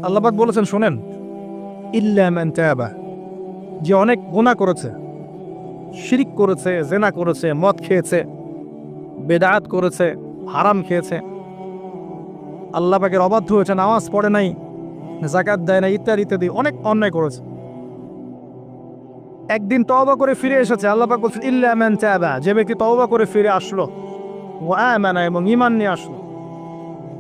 আল্লাহ পাক বলেছেন শোনেন, ইল্লা মান তাবা, যে অনেক গুনাহ করেছে, শিরক করেছে, জেনা করেছে, মদ খেয়েছে, বেদাত করেছে, হারাম খেয়েছে, আল্লাহ পাকের অবাধ্য হয়েছে, নামাজ পড়ে নাই, যাকাত দেয় না, ইত্যাদি ইত্যাদি অনেক অন্যায় করেছে, একদিন তওবা করে ফিরে এসেছে। আল্লাহ পাক বলছেন ইল্লা মান তাবা, যে ব্যক্তি তওবা করে ফিরে আসলো, ওয়া আমানা, এবং ঈমান নিয়ে আসলো,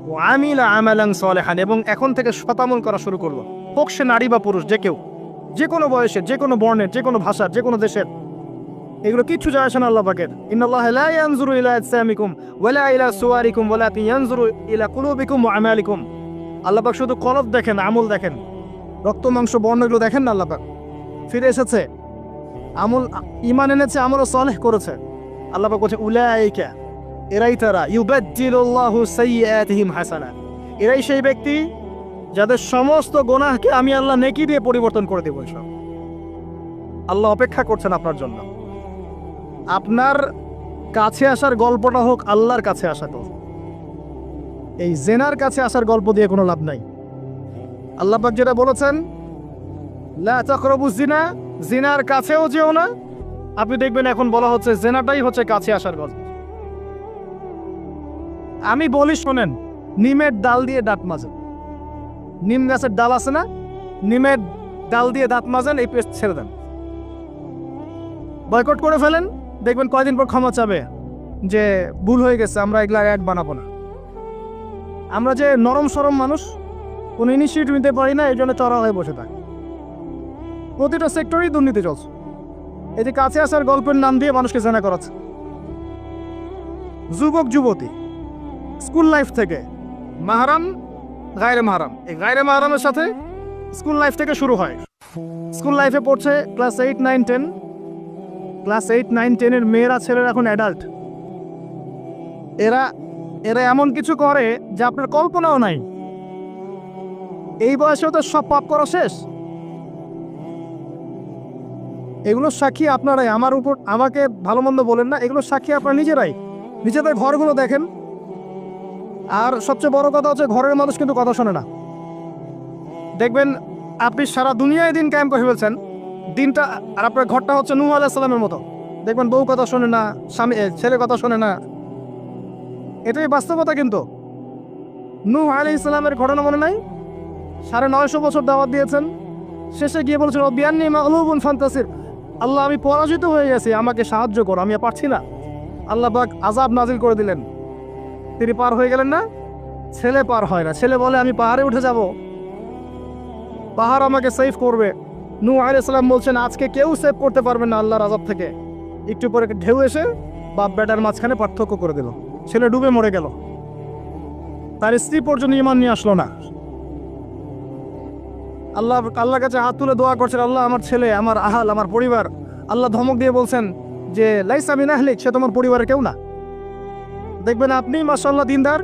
ওয়া আমিলা আমালান সালিহান, এবং এখন থেকে সতামল করা শুরু করলো, হোক সে নারী বা পুরুষ, যে কেউ, যে কোনো বয়সের, যে কোনো বর্ণের, যে কোনো ভাষার, যে কোনো দেশের, এগুলো কিচ্ছু যায় আসে না আল্লাহ পাকের। ইন্নাল্লাহা লা ইয়ানজুরু ইলা আজসামিকুম ওয়ালা ইলা সুওয়ারিকুম ওয়ালাকিন ইয়ানজুরু ইলা কুলুবিকুম ওয়া আমালিকুম। আল্লাহ পাক শুধু কলব দেখেন, আমল দেখেন, রক্ত মাংস বর্ণ এগুলো দেখেন না। আল্লাহ পাক ফিরে এসেছে, আমল, ঈমান এনেছে, আমল সালেহ করেছে। আল্লাহ পাক বলছে উলাইকা, এরাই তারা, ইউবাদদিলুল্লাহু সাইয়্যাতিহিম হাসানাত, এরাই সেই ব্যক্তি যাদের সমস্ত গুনাহকে আমি আল্লাহ নেকি দিয়ে পরিবর্তন করে দেব। এসব আল্লাহ অপেক্ষা করছেন আপনার জন্য। আপনার কাছে আসার গল্পটা হোক আল্লাহর কাছে আসা গল্প, এই জেনার কাছে আসার গল্প দিয়ে কোনো লাভ নাই। আল্লাহ পাক যেটা বলেছেন লা তাকরাবুজ জিনা, জিনার কাছেও যেও না, আপনি দেখবেন এখন বলা হচ্ছে জেনাটাই হচ্ছে কাছে আসার গল্প। আমি বলি শোনেন, নিমের ডাল দিয়ে দাঁত মাজেন, নিম গাছের ডাল আছে না, নিমের ডাল দিয়ে দাঁত মাজেন, এই পেস্ট ছেড়ে দেন, বয়কট করে ফেলেন, দেখবেন কয়দিন পর ক্ষমা চাবে যে ভুল হয়ে গেছে, আমরা এগুলা অ্যাড বানাবো না। আমরা যে নরম সরম মানুষ, কোনো ইনিশিয়েটিভ নিতে পারি না, এই জন্য চড়া হয়ে বসে থাকি। প্রতিটা সেক্টরেই দুর্নীতি চলছে। এই যে কাছে আসার গল্পের নাম দিয়ে মানুষকে জানা করাচ্ছে। যুবক যুবতী স্কুল লাইফ থেকে মাহরাম, গায়রে মাহরাম, এই গায়রে মাহরামের সাথে স্কুল লাইফ থেকে শুরু হয়। স্কুল লাইফে পড়ছে ক্লাস 8, 9, 10, ক্লাস 8, 9, 10 এর মেয়েরা, ছেলেরা এখন অ্যাডাল্ট। এরা এরা এমন কিছু করে যা আপনার কল্পনাও নাই। এই বয়সেও তো সব পাপ করা শেষ। এগুলো সাক্ষী আপনারাই, আমার উপর আমাকে ভালো মন্দ বলেন না, এগুলো সাক্ষী আপনারা নিজেরাই। নিজেদের ঘরগুলো দেখেন। আর সবচেয়ে বড় কথা হচ্ছে ঘরের মানুষ কিন্তু কথা শোনে না। দেখবেন আপনি সারা দুনিয়ায় দিন কায়েম করে ফেলছেন, দিনটা, আর আপনার ঘরটা হচ্ছে নূহ আলাইহিস সালামের মতো। দেখবেন বউ কথা শোনে না, স্বামী ছেলে কথা শোনে না। এটাই বাস্তবতা। কিন্তু নূহ আলাইহিস সালামের ঘটনা মনে নাই? 950 বছর দাওয়াত দিয়েছেন, শেষে গিয়ে বলছেন রব্বি আন্নী মাগলুবুন ফান্তাসির, আল্লাহ আমি পরাজিত হয়ে গেছি, আমাকে সাহায্য করো, আমি পারছি না। আল্লাহ পাক আযাব নাজিল করে দিলেন, তিনি পার হয়ে গেলেন না। ছেলে পার হয় না, ছেলে বলে আমি পাহাড়ে উঠে যাব, পাহাড় আমাকে সেভ করবে। নূহ আলাইহিস সালাম বলছেন আজকে কেউ সেভ করতে পারবে না আল্লাহর আযাব থেকে। একটু পরে ঢেউ এসে বাপ বেটার মাঝখানে পার্থক্য করে দিল, ছেলে ডুবে মরে গেল, তার স্ত্রী পর্যন্ত ঈমান নিয়ে আসলো না। আল্লাহর কাছে হাত তুলে দোয়া করছেন, আল্লাহ আমার ছেলে, আমার আহাল, আমার পরিবার। আল্লাহ ধমক দিয়ে বলছেন যে লাইসা মিন আহলিক, সে তোমার পরিবারের কেউ না। দেখবেন আপনি মাশাআল্লাহ দিনদার,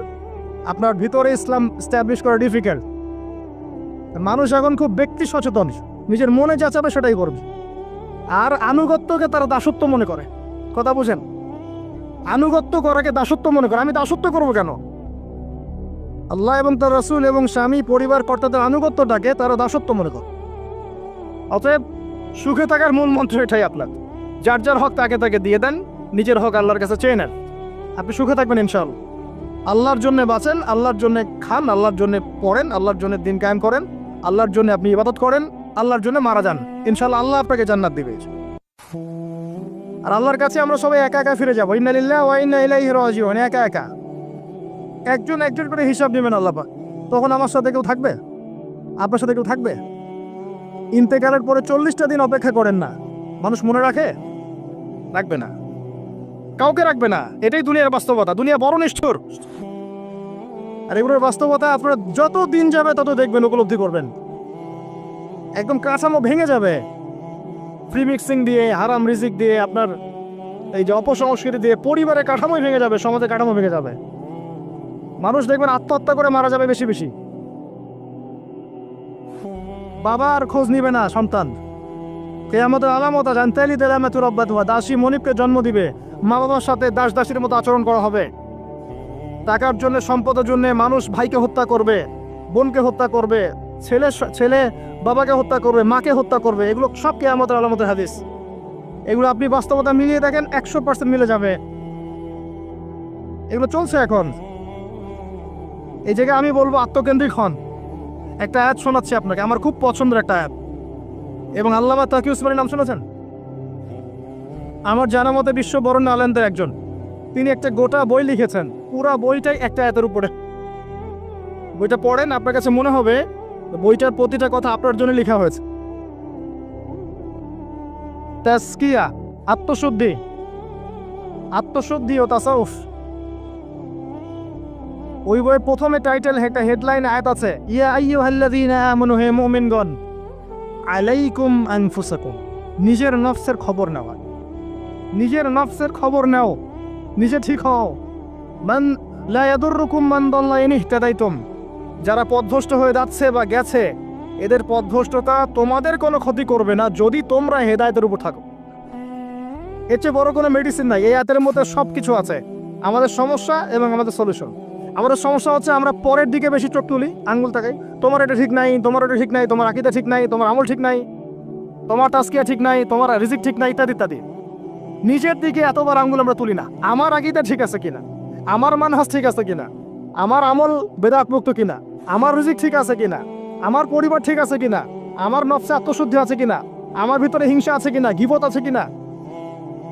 আপনার ভিতরে ইসলাম এস্টাবলিশ করা ডিফিকাল্ট। মানুষ এখন খুব ব্যক্তি সচেতন, নিজের মনে যা চাবে সেটাই করবে। আর আনুগত্যকে তারা দাসত্ব মনে করে। কথা বুঝেন? আনুগত্য করাকে দাসত্ব মনে করে। আমি দাসত্ব করবো কেন? আল্লাহ এবং তার রাসূল এবং স্বামী, পরিবার, কর্তাদের আনুগত্যটাকে তারা দাসত্ব মনে করে। অতএব সুখে থাকার মূল মন্ত্র এটাই আপনার, যার যার হক তাকে তাকে দিয়ে দেন, নিজের হক আল্লাহর কাছে চেয়ে নেন, আপনি সুখে থাকবেন ইনশাআল্লাহ। আল্লাহর জন্য বাঁচেন, আল্লাহর জন্য খান, আল্লাহর জন্য পড়েন, আল্লাহর জন্য দিন কায়েম করেন, আল্লাহর জন্য আপনি ইবাদত করেন, আল্লাহর জন্য মারা যান, ইনশাআল্লাহ আল্লাহ আপনাকে জান্নাত দিবে। আর আল্লাহর কাছে আমরা সবাই একা একা ফিরে যাবো। ইন্না লিল্লাহি ওয়া ইন্না ইলাইহি রাজিউন। একা একা একজন একজন করে হিসাব নেবেন আল্লাহ পাক। তখন আমার সাথে কেউ থাকবে? আপনার সাথে কেউ থাকবে? ইন্তেকালের পরে 40টা দিন অপেক্ষা করেন না, মানুষ মনে রাখে? রাখবে না, কাউকে রাখবে না। এটাই দুনিয়ার বাস্তবতা। দুনিয়া বড় নিষ্ঠুর। আর এগুলোর বাস্তবতা আপনারা যত দিন যাবে তত দেখবেন, উপলব্ধি করবেন। একদম কাঠামো ভেঙে যাবে। ফ্রি মিক্সিং দিয়ে, হারাম রিজিক দিয়ে, আপনার এই যে অপসংস্কৃতি দিয়ে পরিবারের কাঠামোই ভেঙে যাবে, সমাজের কাঠামো ভেঙে যাবে। মানুষ দেখবেন আত্মহত্যা করে মারা যাবে বেশি বেশি। বাবার খোঁজ নিবে না সন্তান। কিয়ামতের আলামত জানতালি দেলামাতু রাব্বাতুহা, দাসী মনিবকে জন্ম দিবে, মা বাবার সাথে দাস দাসীর মতো আচরণ করা হবে। টাকার জন্য, সম্পদের জন্য মানুষ ভাইকে হত্যা করবে, বোনকে হত্যা করবে, ছেলে ছেলে বাবাকে হত্যা করবে, মাকে হত্যা করবে, এগুলো সব কিয়ামতের আলামতের হাদিস। এগুলো আপনি বাস্তবতা মিলিয়ে দেখেন 100% মিলে যাবে। এগুলো চলছে এখন। এই জায়গায় আমি বলবো আত্মকেন্দ্রিক হন। একটা আয়াত শোনাচ্ছি আপনাকে, আমার খুব পছন্দের একটা আয়াত, এবং আল্লামা তাকি উসমানীর নাম শুনেছেন? আমার জানা মতে বিশ্ব বরেণ্য আলেমদের একজন। তিনি একটা গোটা বই লিখেছেন, পুরা বইটাই একটা আয়াতের উপরে। বইটা পড়েন, আপনার কাছে মনে হবে বইটার প্রতিটা কথা আপনার জন্য লেখা হয়েছে। তাজকিয়া, আত্মশুদ্ধি, আত্মশুদ্ধি ও তাসাউফ। ওই বইয়ের প্রথমে টাইটেল, একটা হেডলাইন আয়াত আছে, ইয়া আইয়ুহাল্লাযীনা আমানু, হে মুমিনগণ, আলাইকুম আনফুসাকুম, নিজের নফসের খবর নেওয়া, নিজের নফসের খবর নাও, নিজে ঠিক হও। মান লা ইয়াদুররুকুম মান দাল্লা ইন ইহতাদাইতুম, যারা পথভ্রষ্ট হয়ে যাচ্ছে বা গেছে, এদের পথভ্রষ্টতা তোমাদের কোনো ক্ষতি করবে না যদি তোমরা হেদায়েতের উপর থাকো। এর চেয়ে বড় কোনো মেডিসিন নাই। এই আয়াতের মধ্যে সব কিছু আছে, আমাদের সমস্যা এবং আমাদের সলিউশন। আমাদের সমস্যা হচ্ছে আমরা পরের দিকে বেশি চোখ তুলি, আঙ্গুল তাকাই, তোমার এটা ঠিক নাই, তোমার এটা ঠিক নাই, তোমার আকীদা ঠিক নাই, তোমার আমল ঠিক নাই, তোমার তাজকিয়া ঠিক নাই, তোমার রিজিক ঠিক নাই, ইত্যাদি ইত্যাদি। নিজের দিকে এতবার আঙ্গুল আমরা তুলি না। আমার আকীদা ঠিক আছে কিনা, আমার মানহাজ ঠিক আছে কিনা, আমার আমল বেদাত মুক্ত কিনা, আমার রিজিক ঠিক আছে কিনা, আমার পরিবার ঠিক আছে কিনা, আমার নফসে আত্মশুদ্ধি আছে কিনা, আমার ভিতরে হিংসা আছে কিনা, গীবত আছে কিনা,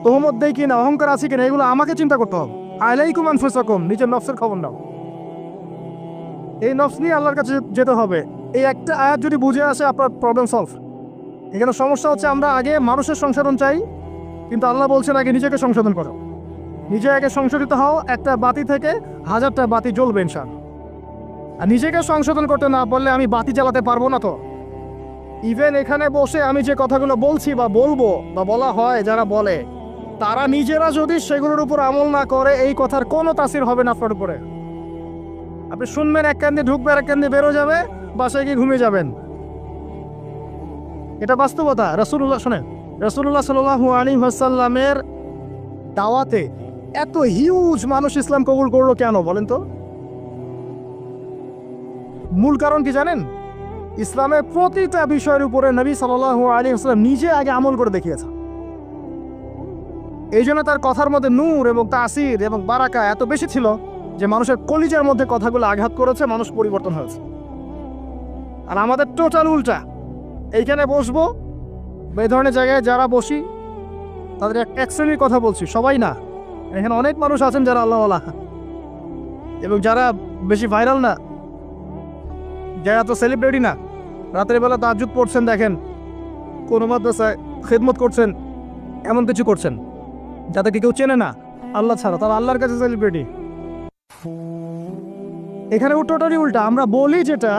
তোহমত দেই কিনা, অহংকার আছে কিনা, এগুলো আমাকে চিন্তা করতে হবে। আলাইকুম আনফুসাকুম, নিজের নফসের খবর নাও। এই নফস নিয়ে আল্লাহর কাছে যেতে হবে। এই একটা আয়াত যদি বুঝে আসে, আপনার প্রবলেম সলভ। এখানে সমস্যা হচ্ছে আমরা আগে মানুষের সংশোধন চাই, কিন্তু আল্লাহ বলছেন আগে নিজেকে সংশোধন করো, নিজে আগে সংশোধিত হও। একটা বাতি থেকে 1000টা বাতি জ্বলবে ইনশাআল্লাহ। আর নিজেকে সংশোধন করতে না পারলে আমি বাতি জ্বালাতে পারবো না। তো ইভেন এখানে বসে আমি যে কথাগুলো বলছি বা বলবো বা বলা হয়, যারা বলে, তারা নিজেরা যদি সেগুলোর উপর আমল না করে, এই কথার কোনো তাসির হবে না আপনার উপরে। আপনি শুনবেন, এক কান দিয়ে ঢুকবে, আর এক কান দিয়ে বেরো যাবে, বাসায় গিয়ে ঘুমিয়ে যাবেন। এটা বাস্তবতা। রাসূলুল্লাহ, শোনেন, রাসূলুল্লাহ সাল্লাল্লাহু আলাইহি ওয়াসাল্লামের দাওয়াতে এত হিউজ মানুষ ইসলাম কবুল করলো কেন বলেন তো? মূল কারণ কি জানেন? ইসলামের প্রতিটা বিষয়ের উপরে নবী সাল্লাল্লাহু আলাইহি ওয়াসাল্লাম নিজে আগে আমল করে দেখিয়েছে। এই জন্য তার কথার মধ্যে নূর এবং তাসির এবং বারাকা এত বেশি ছিল যে মানুষের কলিজার মধ্যে কথাগুলো আঘাত করেছে, মানুষ পরিবর্তন হয়েছে। আর আমাদের টোটাল উল্টা। এইখানে বসবো, এই ধরনের জায়গায় যারা বসি তাদের এক শ্রেণীর কথা বলছি, সবাই না। এখানে অনেক মানুষ আছেন যারা আল্লাহওয়ালা, এবং যারা বেশি ভাইরাল না, যারা তো সেলিব্রিটি না, রাতের বেলা তাহাজ্জুদ পড়ছেন, দেখেন কোনো মাদ্রাসায় খেদমত করছেন, এমন কিছু করছেন যাদেরকে কেউ চেনে না আল্লাহ ছাড়া, তারা আল্লাহর কাছে সেলিব্রিটি। এখানে টোটালি উল্টা। আমরা বলি যেটা,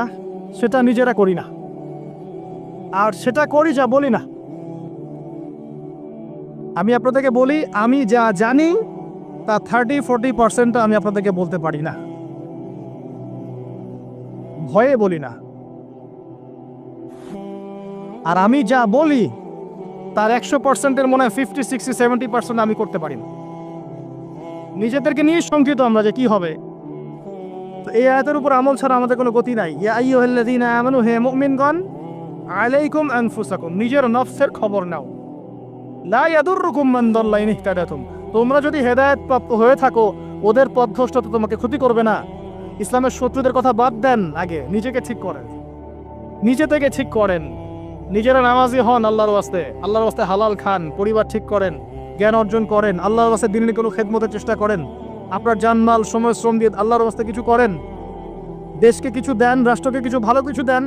সেটা নিজেরা করি না, আর সেটা করি যা বলি না। আমি আপনাদেরকে বলি, আমি যা জানি তা 30-40% আমি আপনাদেরকে বলতে পারি না, ভয়ে বলি না। আর আমি যা বলি তার 100%-এর মনে হয় 50-60-70% আমি করতে পারি না। নিজেদেরকে নিয়ে শঙ্কিত আমরা যে কি হবে। তো এই আয়াতের উপর আমল ছাড়া আমাদের কোনো গতি নাই। ইয়া আইয়ুহাল্লাযীনা আমানু, হে মুমিনগণ, আলাইকুম আনফুসাকুম, নিজের নফসের খবর নাও। লা ইয়াদুররুকুম মান দাল্লা ইন ইহতাদাতুম, তোমরা যদি হেদায়েত প্রাপ্ত হয়ে থাকো, ওদের পথভ্রষ্টতা তোমাকে ক্ষতি করবে না। ইসলামের শত্রুদের কথা বাদ দেন, আগে নিজেকে ঠিক করেন, নিজে থেকে ঠিক করেন। নিজেরা নামাজি হন আল্লাহর ওয়াস্তে, আল্লাহর ওয়াস্তে হালাল খান, পরিবার ঠিক করেন, জ্ঞান অর্জন করেন, আল্লাহর ওয়াস্তে দিনের কোনো খেদমতের চেষ্টা করেন, আপনার জানমাল সময় শ্রম দিয়ে আল্লাহর ওয়াস্তে কিছু করেন, দেশকে কিছু দেন, রাষ্ট্রকে কিছু ভালো কিছু দেন,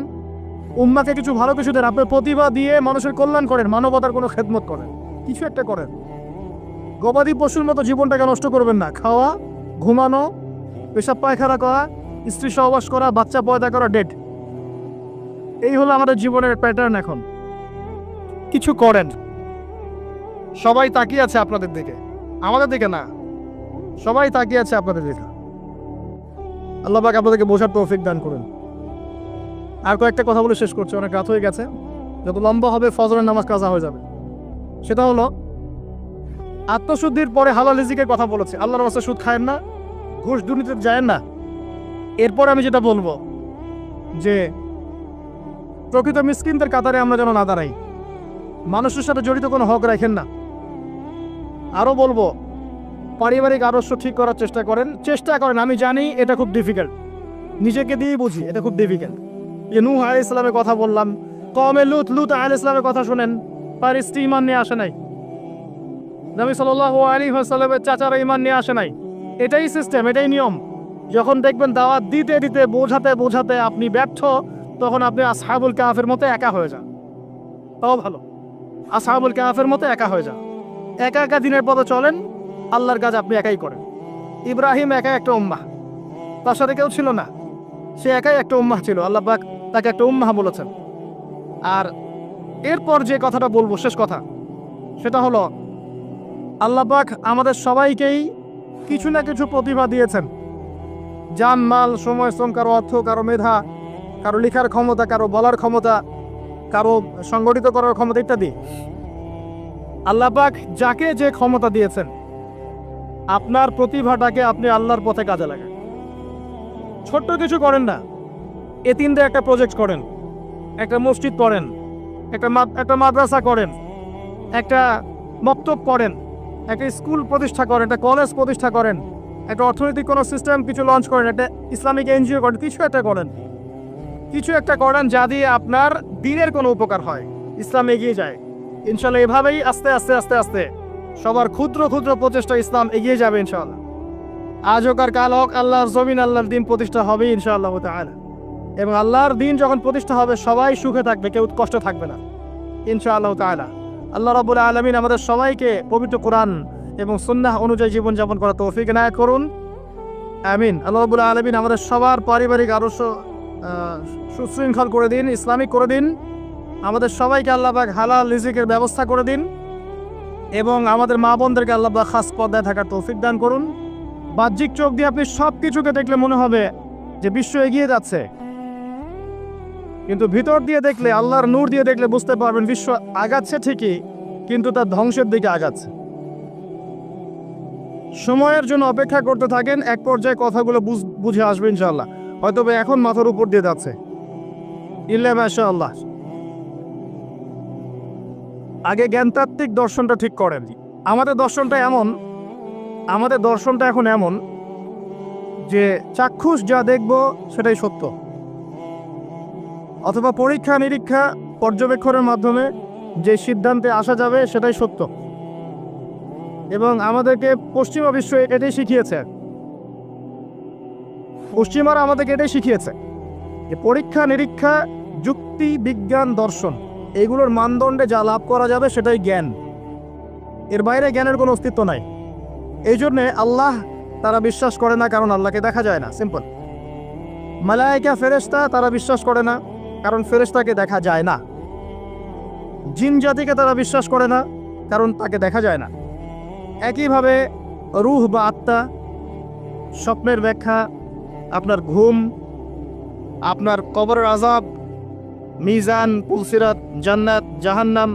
উম্মাকে কিছু ভালো কিছু দেন, আপনার প্রতিভা দিয়ে মানুষের কল্যাণ করেন, মানবতার কোনো খেদমত করেন, কিছু একটা করেন। গবাদি পশুর মতো জীবনটাকে নষ্ট করবেন না। খাওয়া, ঘুমানো, পেশাব পায়খানা করা, স্ত্রী সহবাস করা, বাচ্চা পয়দা করা, ডেড, এই হলো আমাদের জীবনের প্যাটার্ন। এখন কিছু করেন। সবাই তাকিয়ে আছে আপনাদের দিকে, আমাদের দিকে না, সবাই তাকিয়ে আছে আপনাদের দিকে। আল্লাহ পাক আপনাদেরকে বোঝার তৌফিক দান করুন। আর কয়েকটা কথা বলে শেষ করছে, অনেক রাত হয়ে গেছে, যত লম্বা হবে ফজরের নামাজ কাজা হয়ে যাবে। সেটা হলো, আত্মশুদ্ধির পরে হালাল রিজিকের কথা বলেছে। আল্লাহর রাস্তায় সুদ খায়েন না, ঘুষ দুর্নীতিতে যায়েন না। এরপর আমি যেটা বলবো, যে প্রকৃত মিসকিনদের কাতারে আমরা যেন না দাঁড়াই, মানুষের সাথে জড়িত কোনো হক রাখেন না। আরও বলবো, পারিবারিক আদর্শ ঠিক করার চেষ্টা করেন। আমি জানি এটা খুব ডিফিকাল্ট, নিজেকে দিয়েই বুঝি এটা খুব ডিফিকাল্ট। নূহ আলাইহিস সালামের কথা বললাম, কওমে লুত আলাইহিস সালামের কথা শুনেন, তার স্ত্রী ঈমান নিয়ে আসে নাই, নবী সাল্লাল্লাহু আলাইহি ওয়াসাল্লামের চাচারা ঈমান নিয়ে আসে নাই। এটাই সিস্টেম, এটাই নিয়ম। যখন দেখবেন দাওয়াত দিতে দিতে বোঝাতে আপনি ব্যর্থ, তখন আপনি আসহাবুল কাহফের মতো একা হয়ে যান। তাও ভালো, আসহাবুল কাহফের মতো একা হয়ে যান। একা একা দিনের পথে চলেন, আল্লাহর কাজ আপনি একাই করেন। ইব্রাহিম একা একটা উম্মাহ, তার সাথে কেউ ছিল না, সে একাই একটা উম্মাহ ছিল। আল্লাহ পাক তাকে একটা উম্মাহ বলেছেন। আর এরপর যে কথাটা বলবো, শেষ কথা, সেটা হলো আল্লাহ পাক আমাদের সবাইকেই কিছু না কিছু প্রতিভা দিয়েছেন। জান, মাল, সময়, শ্রম, কারো অর্থ, কারো মেধা, কারো লেখার ক্ষমতা, কারো বলার ক্ষমতা, কারো সংগঠিত করার ক্ষমতা ইত্যাদি। আল্লাহ পাক যাকে যে ক্ষমতা দিয়েছেন, আপনার প্রতিভাটাকে আপনি আল্লাহর পথে কাজে লাগান। ছোট্ট কিছু করেন না, এতিমদের একটা প্রজেক্ট করেন, একটা মসজিদ করেন, একটা মাদ্রাসা করেন, একটা মক্তব করেন, একটা স্কুল প্রতিষ্ঠা করেন, একটা কলেজ প্রতিষ্ঠা করেন, একটা অর্থনৈতিক কোনো সিস্টেম কিছু লঞ্চ করেন, একটা ইসলামিক এনজিও করেন, কিছু একটা করেন যা দিয়ে আপনার দিনের কোনো উপকার হয়, ইসলাম এগিয়ে যায়। ইনশাল্লাহ এভাবেই আস্তে আস্তে সবার ক্ষুদ্র ক্ষুদ্র প্রচেষ্টা ইসলাম এগিয়ে যাবে ইনশাআল্লাহ। আজ হোক আর কাল হোক, আল্লাহর জমিন, আল্লাহর দিন প্রতিষ্ঠা হবে ইনশাআল্লাহ তাআলা। এবং আল্লাহর দিন যখন প্রতিষ্ঠা হবে, সবাই সুখে থাকবে, কেউ কষ্ট থাকবে না ইনশাআল্লাহ তাআলা। আল্লাহ রাব্বুল আলামিন আমাদের সবাইকে পবিত্র কোরআন এবং সুন্নাহ অনুযায়ী জীবনযাপন করার তৌফিক এনায়েত করুন, আমিন। আল্লাহ রাব্বুল আলামিন আমাদের সবার পারিবারিক আদর্শ সুশৃঙ্খল করে দিন, ইসলামিক করে দিন। আমাদের সবাইকে আল্লাহ পাক হালাল রিজিকের ব্যবস্থা করে দিন, এবং আমাদের মা বোনদেরকে আল্লাহ পাক খাস পর্দায় থাকার তৌফিক দান করুন। বাহ্যিক চোখ দিয়ে আপনি সব কিছুকে দেখলে মনে হবে যে বিশ্ব এগিয়ে যাচ্ছে, কিন্তু ভিতর দিয়ে দেখলে, আল্লাহর নূর দিয়ে দেখলে বুঝতে পারবেন বিশ্ব আগাচ্ছে ঠিকই, কিন্তু তার ধ্বংসের দিকে আগাচ্ছে। সময়ের জন্য অপেক্ষা করতে থাকেন, এক পর্যায়ে কথাগুলো বুঝে আসবে ইনশাআল্লাহ। হয়তো এখন মাথার উপর দিয়ে যাচ্ছে, ইল্লা মাশাআল্লাহ। আগে জ্ঞানতাত্ত্বিক দর্শনটা ঠিক করেন। আমাদের দর্শনটা এখন এমন যে চাক্ষুষ যা দেখব সেটাই সত্য, অথবা পরীক্ষা নিরীক্ষা পর্যবেক্ষণের মাধ্যমে যে সিদ্ধান্তে আসা যাবে সেটাই সত্য। এবং আমাদেরকে পশ্চিমা বিশ্ব এটাই শিখিয়েছে, পশ্চিমারা আমাদেরকে এটাই শিখিয়েছে যে পরীক্ষা নিরীক্ষা, যুক্তি, বিজ্ঞান, দর্শন, এগুলোর মানদণ্ডে যা লাভ করা যাবে সেটাই জ্ঞান। এর বাইরে জ্ঞানের কোনো অস্তিত্ব নাই। এই জন্যে আল্লাহ তারা বিশ্বাস করে না, কারণ আল্লাহকে দেখা যায় না, সিম্পল। মালায়েকা, ফেরেশতা তারা বিশ্বাস করে না, কারণ ফেরেশতাকে দেখা যায় না। জিন জাতিকে তারা বিশ্বাস করে না, কারণ তাকে দেখা যায় না। একইভাবে রূহ বা আত্মা, স্বপ্নের ব্যাখ্যা, আপনার ঘুম, আপনার কবরের আযাব, মিজান, পুলসিরাত, জান্নাত, জাহান্নাম,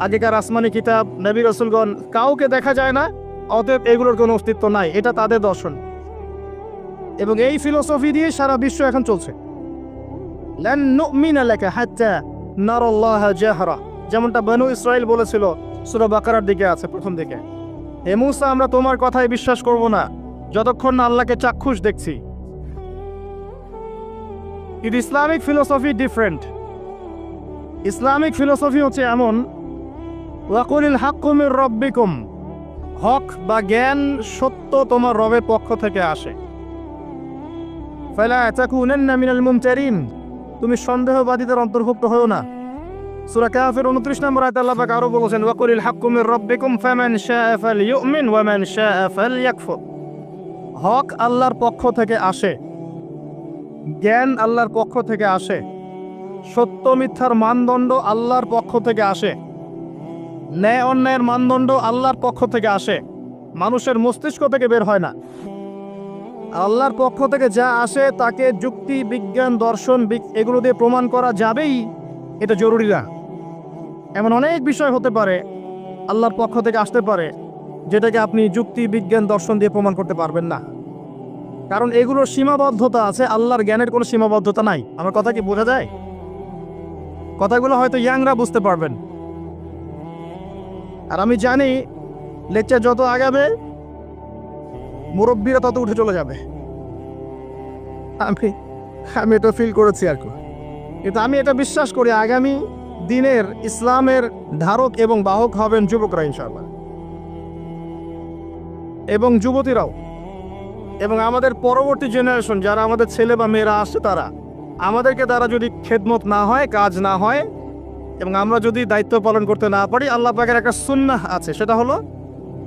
আগেকার আসমানি কিতাব, নবী রাসূলগণ, কাউকে দেখা যায় না, অতএব এগুলোর কোনো অস্তিত্ব নাই। এটা তাদের দর্শন, এবং এই ফিলোসফি দিয়ে সারা বিশ্ব এখন চলছে। লান নুমিনা লাকা হাত্তা নারাল্লাহা জাহরা, যেমনটা বনু ইসরাইল বলেছিল, সূরা বাকারার দিকে আছে প্রথম দিকে। হে মূসা, আমরা তোমার কথায় বিশ্বাস করব না যতক্ষণ না আল্লাহকে চাক্ষুষ দেখছি। কিন্তু Islamic philosophy different. Islamic philosophy হচ্ছে এমন, ওয়াকুলিল হাক্কু মির রাব্বিকুম, হক বা জ্ঞান, সত্য তোমার রবের পক্ষ থেকে আসে। ফালা তাকুনান্না মিনাল মুমতারিন, তুমি সন্দেহবাদীদের অন্তর্ভুক্ত হও না। সূরা কাফের 29 নম্বর আয়াতে আল্লাহ পাক আরো বলেছেন, ওয়াকুলিল হাক্কু মির রাব্বিকুম ফামান শাআ ফালইউমিন ওয়া মান শাআ ফালইয়াকফুর। হক আল্লাহর পক্ষ থেকে আসে, জ্ঞান আল্লাহর পক্ষ থেকে আসে, সত্য মিথ্যার মানদণ্ড আল্লাহর পক্ষ থেকে আসে, ন্যায় অন্যায়ের মানদণ্ড আল্লাহর পক্ষ থেকে আসে, মানুষের মস্তিষ্ক থেকে বের হয় না। আল্লাহর পক্ষ থেকে যা আসে তাকে যুক্তি, বিজ্ঞান, দর্শন এগুলো দিয়ে প্রমাণ করা যাবেই, এটা জরুরি না। এমন অনেক বিষয় হতে পারে আল্লাহর পক্ষ থেকে আসতে পারে যেটাকে আপনি যুক্তি, বিজ্ঞান, দর্শন দিয়ে প্রমাণ করতে পারবেন না। কারণ এগুলোর সীমাবদ্ধতা আছে, আল্লাহর জ্ঞানের কোনো সীমাবদ্ধতা নাই। আমার কথা কি বোঝা যায়? কথাগুলো হয়তো ইয়াংরা বুঝতে পারবেন। আর আমি জানি লেকচার যত আগাবে মুরব্বীরা তত উঠে চলে যাবে। আমি এটা ফিল করেছি আর কি। কিন্তু আমি এটা বিশ্বাস করি আগামী দিনের ইসলামের ধারক এবং বাহক হবেন যুবকরা ইনশাআল্লাহ, এবং যুবতীরাও, এবং আমাদের পরবর্তী জেনারেশন যারা আমাদের ছেলে বা মেয়েরা আসছে তারা আমাদেরকে দ্বারা যদি খেদমত না হয়, কাজ না হয়, এবং আমরা যদি দায়িত্ব পালন করতে না পারি, আল্লাহ পাকের একটা সুন্নাহ আছে, সেটা হলো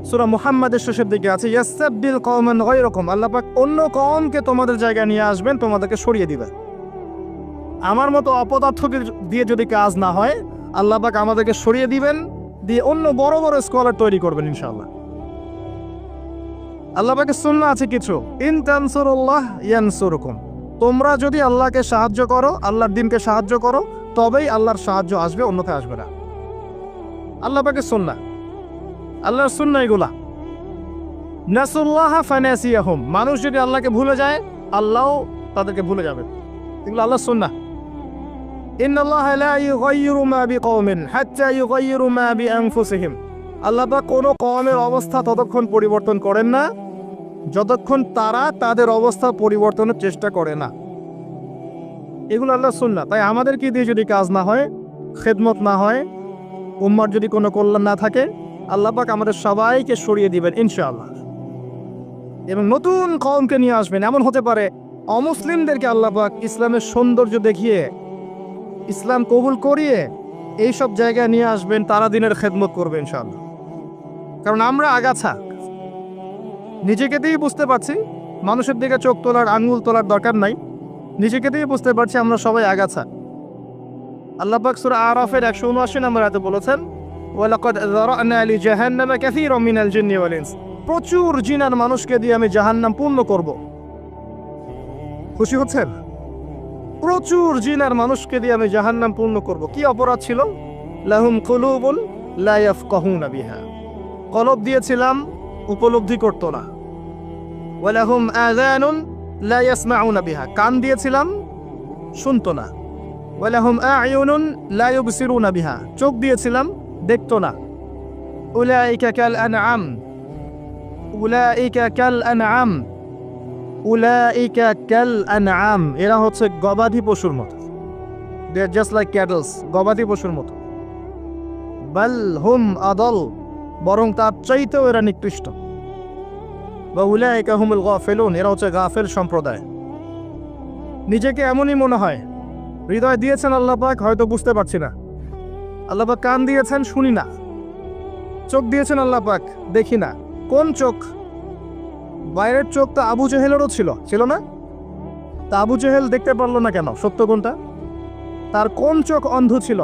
সূরা মুহাম্মাদের শেষের দিকে আছে, ইয়াসতাবদিল কওমান গায়রাকুম, আল্লাহ পাক অন্য কওমকে তোমাদের জায়গায় নিয়ে আসবেন, তোমাদেরকে সরিয়ে দিবেন। আমার মতো অপদার্থকে দিয়ে যদি কাজ না হয়, আল্লাহ পাক আমাদেরকে সরিয়ে দিবেন, দিয়ে অন্য বড় বড় স্কলার তৈরি করবেন ইনশাআল্লাহ। আল্লাহ পাকের সুন্নাহ আছে কিছু, ইন তানসুরুল্লাহ ইয়ানসুরুকুম, তোমরা যদি আল্লাহকে সাহায্য করো, আল্লাহর দ্বীনকে সাহায্য করো, তবেই আল্লাহর সাহায্য আসবে, অন্যথায় আসবে না। আল্লাহ পাকের সুন্নাহ, আল্লাহর সুন্নাহ এগুলা। নাসুল্লাহ ফানাসিয়াহুম, মানুষ যদি আল্লাহকে ভুলে যায়, আল্লাহও তাদেরকে ভুলে যাবে। এগুলো আল্লাহর সুন্নাহ। ইন্নাল্লাহা লা ইউগাইয়িরু মা বিকওমিন হাত্তা ইউগাইয়িরু মা বিআনফুসিহিম, আল্লাহ পাক কোনো কওমের অবস্থা ততক্ষণ পরিবর্তন করেন না যতক্ষণ তারা তাদের অবস্থা পরিবর্তনের চেষ্টা করে না। এগুলো আল্লাহর সুন্নাহ। তাই আমাদেরকে দিয়ে যদি কাজ না হয়, খেদমত না হয়, উম্মার যদি কোনো কল্যাণ না থাকে, আল্লাহ পাক আমাদের সবাইকে সরিয়ে দিবেন ইনশাআল্লাহ, এবং নতুন কওমকে নিয়ে আসবেন। এমন হতে পারে অমুসলিমদেরকে আল্লাহ পাক ইসলামের সৌন্দর্য দেখিয়ে, ইসলাম কবুল করিয়ে এইসব জায়গায় নিয়ে আসবেন, তারা দিনের খেদমত করবে ইনশাআল্লাহ। কারণ আমরা আগাছা, নিজেকে দিয়েই বুঝতে পারছি, মানুষের দিকে চোখ তোলার, আঙ্গুল তোলার দরকার নাই, নিজেকে দিয়েই বুঝতে পারছি আমরা সবাই আগাছা। আল্লাহ পাক সূরা আরাফের 179 নম্বর আয়াতে বলেছেন, ওয়ালাকাদ যারা'না লিজাহান্নামা কাসীরাম মিনাল জিন্নি ওয়াল ইনস, প্রচুর জিন আর মানুষকে দিয়ে আমি জাহান্নাম পূর্ণ করব। খুশি হচ্ছেন? প্রচুর জিন আর মানুষকে দিয়ে আমি জাহান্নাম পূর্ণ করব। কি অপরাধ ছিল? লাহুম কুলুবুন লা ইয়াফকাহুনা বিহা, কলব দিয়েছিলাম, উপলব্ধি করতো না। ওয়ালাহুম আযানুন লা ইয়াসমাউনা বিহা, কান দিয়েছিলাম, শুনতো না। ওয়ালাহুম আ'য়ুনুন লা ইউবসিরুনা বিহা, চোখ দিয়েছিলাম, দেখতো না। উলাইকা কাল আনআম, উলাইকা কাল আনআম, উলাইকা কাল আনআম, এরা হচ্ছে গবাদি পশুর মতো। দে আর জাস্ট লাইক ক্যাটলস, গবাদি পশুর মতো। বাল হুম আদল, বরং তার চাইতেও এরা নিকৃষ্ট। বা উলাইকা হুমুল গাফিলুন, এরা হচ্ছে গাফেল সম্প্রদায়। নিজেকে এমনই মনে হয়, হৃদয় দিয়েছেন আল্লাহ পাক, হয়তো বুঝতে পারছি না। আল্লাহ পাক কান দিয়েছেন, শুনি না। চোখ দিয়েছেন আল্লাহ পাক, দেখি না। কোন চোখ? বাইরের চোখ তো আবু জেহেলেরও ছিল না? তা আবু জেহেল দেখতে পারলো না কেন? সত্য কোনটা? তার কোন চোখ অন্ধ ছিল?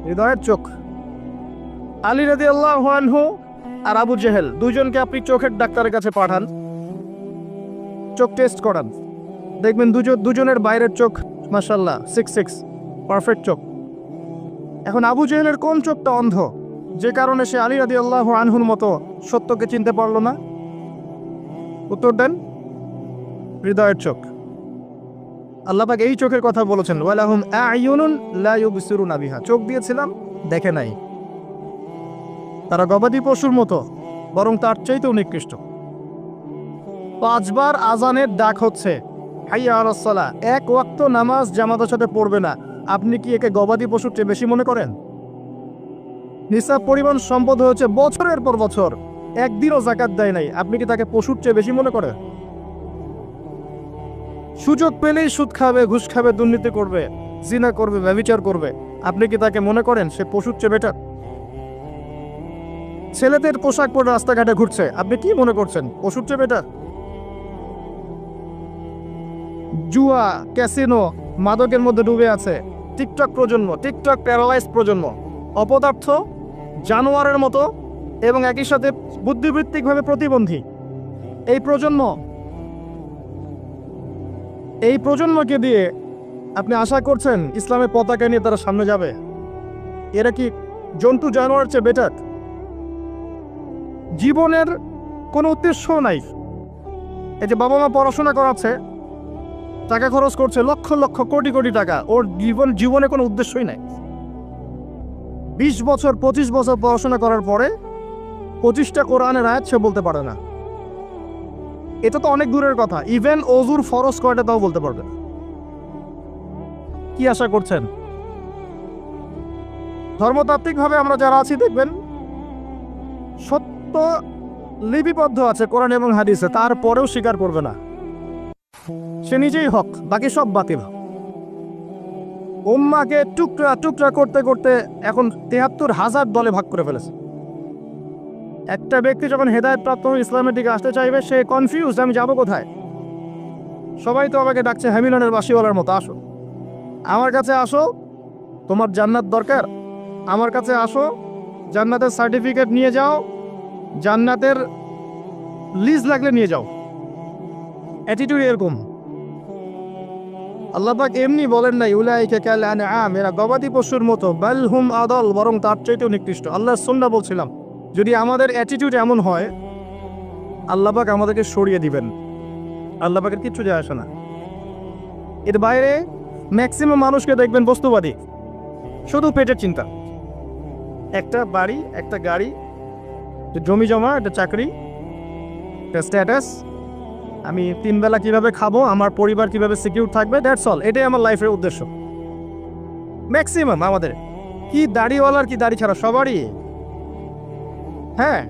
হৃদয়ের চোখ। আলী রাদিয়াল্লাহু আনহু আর আবু জেহেল দুইজনকে আপনি চোখের ডাক্তারের কাছে পাঠান, চোখ টেস্ট করান, দেখবেন দুজনের বাইরের চোখ মাশাআল্লাহ 6 পারফেক্ট চোখ। এখন আবু জেহেলের কোন চোখটা অন্ধ, যে কারণে সে আলী রাদিয়াল্লাহু আনহুর মতো সত্যকে চিনতে পারল না? উত্তর দেন। হৃদয়ের চোখ। আল্লাহ পাক এই চোখের কথা বলেছেন, ওয়ালাহুম আ'য়ুনুন লা ইউবসিরুনা বিহা, চোখ দিয়েছিলাম, দেখে নাই। তারা গবাদি পশুর মতো, বরং তার চাইতেও নিকৃষ্ট। 5 বার আজানের ডাক হচ্ছে, হাইয়া আলাস সালাহ, এক ওয়াক্ত নামাজ জামাতের সাথে পড়বে না, আপনি কি একে গবাদি পশুর চেয়ে বেশি মনে করেন? নিসাব পরিমাণ সম্পদ হয়েছে বছরের পর বছর, একদিনও যাকাত দেয় নাই, আপনি কি তাকে পশুর চেয়ে বেশি মনে করেন? সুযোগ পেলেই সুদ খাবে, ঘুষ খাবে, দুর্নীতি করবে, জিনা করবে, ব্যভিচার করবে, আপনি কি তাকে মনে করেন সে পশুর চেয়ে বেটার? ছেলেদের পোশাক পরে রাস্তাঘাটে ঘুরছে, আপনি কি মনে করছেন পশুর চেয়ে বেটার? জুয়া, ক্যাসিনো, মাদকের মধ্যে ডুবে আছে টিকটক প্রজন্ম, টিকটক প্যারালাইজ প্রজন্ম, অপদার্থ, জানোয়ারের মতো এবং একই সাথে বুদ্ধিবৃত্তিকভাবে প্রতিবন্ধী। এই প্রজন্মকে দিয়ে আপনি আশা করছেন ইসলামের পতাকা নিয়ে তারা সামনে যাবে? এরা কি জন্তু জানোয়ার চেয়ে বেটার? জীবনের কোনো উদ্দেশ্য নাই, এই যে বাবা মা পড়াশোনা করাচ্ছে, টাকা খরচ করছে লক্ষ লক্ষ কোটি কোটি টাকা, ওর জীবনে কোনো উদ্দেশ্যই নাই। 20 বছর 25 বছর পড়াশোনা করার পরে 25টা কোরআনের আয়াত সে বলতে পারে না। এটা তো অনেক দূরের কথা, ইভেন অজুর ফরজ কয়টা তাও বলতে পারবে না। কি আশা করছেন? ধর্মতাত্ত্বিকভাবে আমরা যারা আছি দেখবেন সত্য লিপিবদ্ধ আছে কোরআন এবং হাদিসে, তারপরেও স্বীকার করবে না। সে নিজেই হক, বাকি সব বাতিল। উম্মাকে টুকরা টুকরা করতে করতে এখন 73,000 দলে ভাগ করে ফেলেছে। একটা ব্যক্তি যখন হেদায়েত প্রাপ্ত হয়ে ইসলামের দিকে আসতে চাইবে, সে কনফিউজ, আমি যাব কোথায়? সবাই তো আমাকে ডাকছে হ্যামিলনের বাসিওয়ালার মতো, আসো আমার কাছে, আসো তোমার জান্নাত দরকার, আমার কাছে আসো, জান্নাতের সার্টিফিকেট নিয়ে যাও, জান্নাতের লিজ লাগলে নিয়ে যাও। অ্যাটিটিউড এরকম। আল্লাহ পাক এমনি বলেন নাই উলাইকা কাল আনআম, এরা গবাদি পশুর মতো, বাল হুম আদল, বরং তার চাইতেও নিকৃষ্ট। আল্লাহর সুন্নাহ বলছিলাম, যদি আমাদের অ্যাটিটিউড এমন হয়, আল্লাহ পাক আমাদেরকে সরিয়ে দিবেন। আল্লাহ পাকের কিচ্ছু যায় আসে না। এর বাইরে ম্যাক্সিমাম মানুষকে দেখবেন বস্তুবাদী, শুধু পেটের চিন্তা। একটা বাড়ি, একটা গাড়ি, একটা জমি জমা, একটা চাকরি, একটা স্ট্যাটাস, আমি 3 বেলা কিভাবে খাবো, আমার পরিবার কিভাবে সিকিউর থাকবে, দ্যাটস অল। এটাই আমার লাইফের উদ্দেশ্য। ম্যাক্সিমাম আমাদের, কি দাড়িওয়ালার কি দাড়ি ছাড়া, সবারই। হ্যাঁ,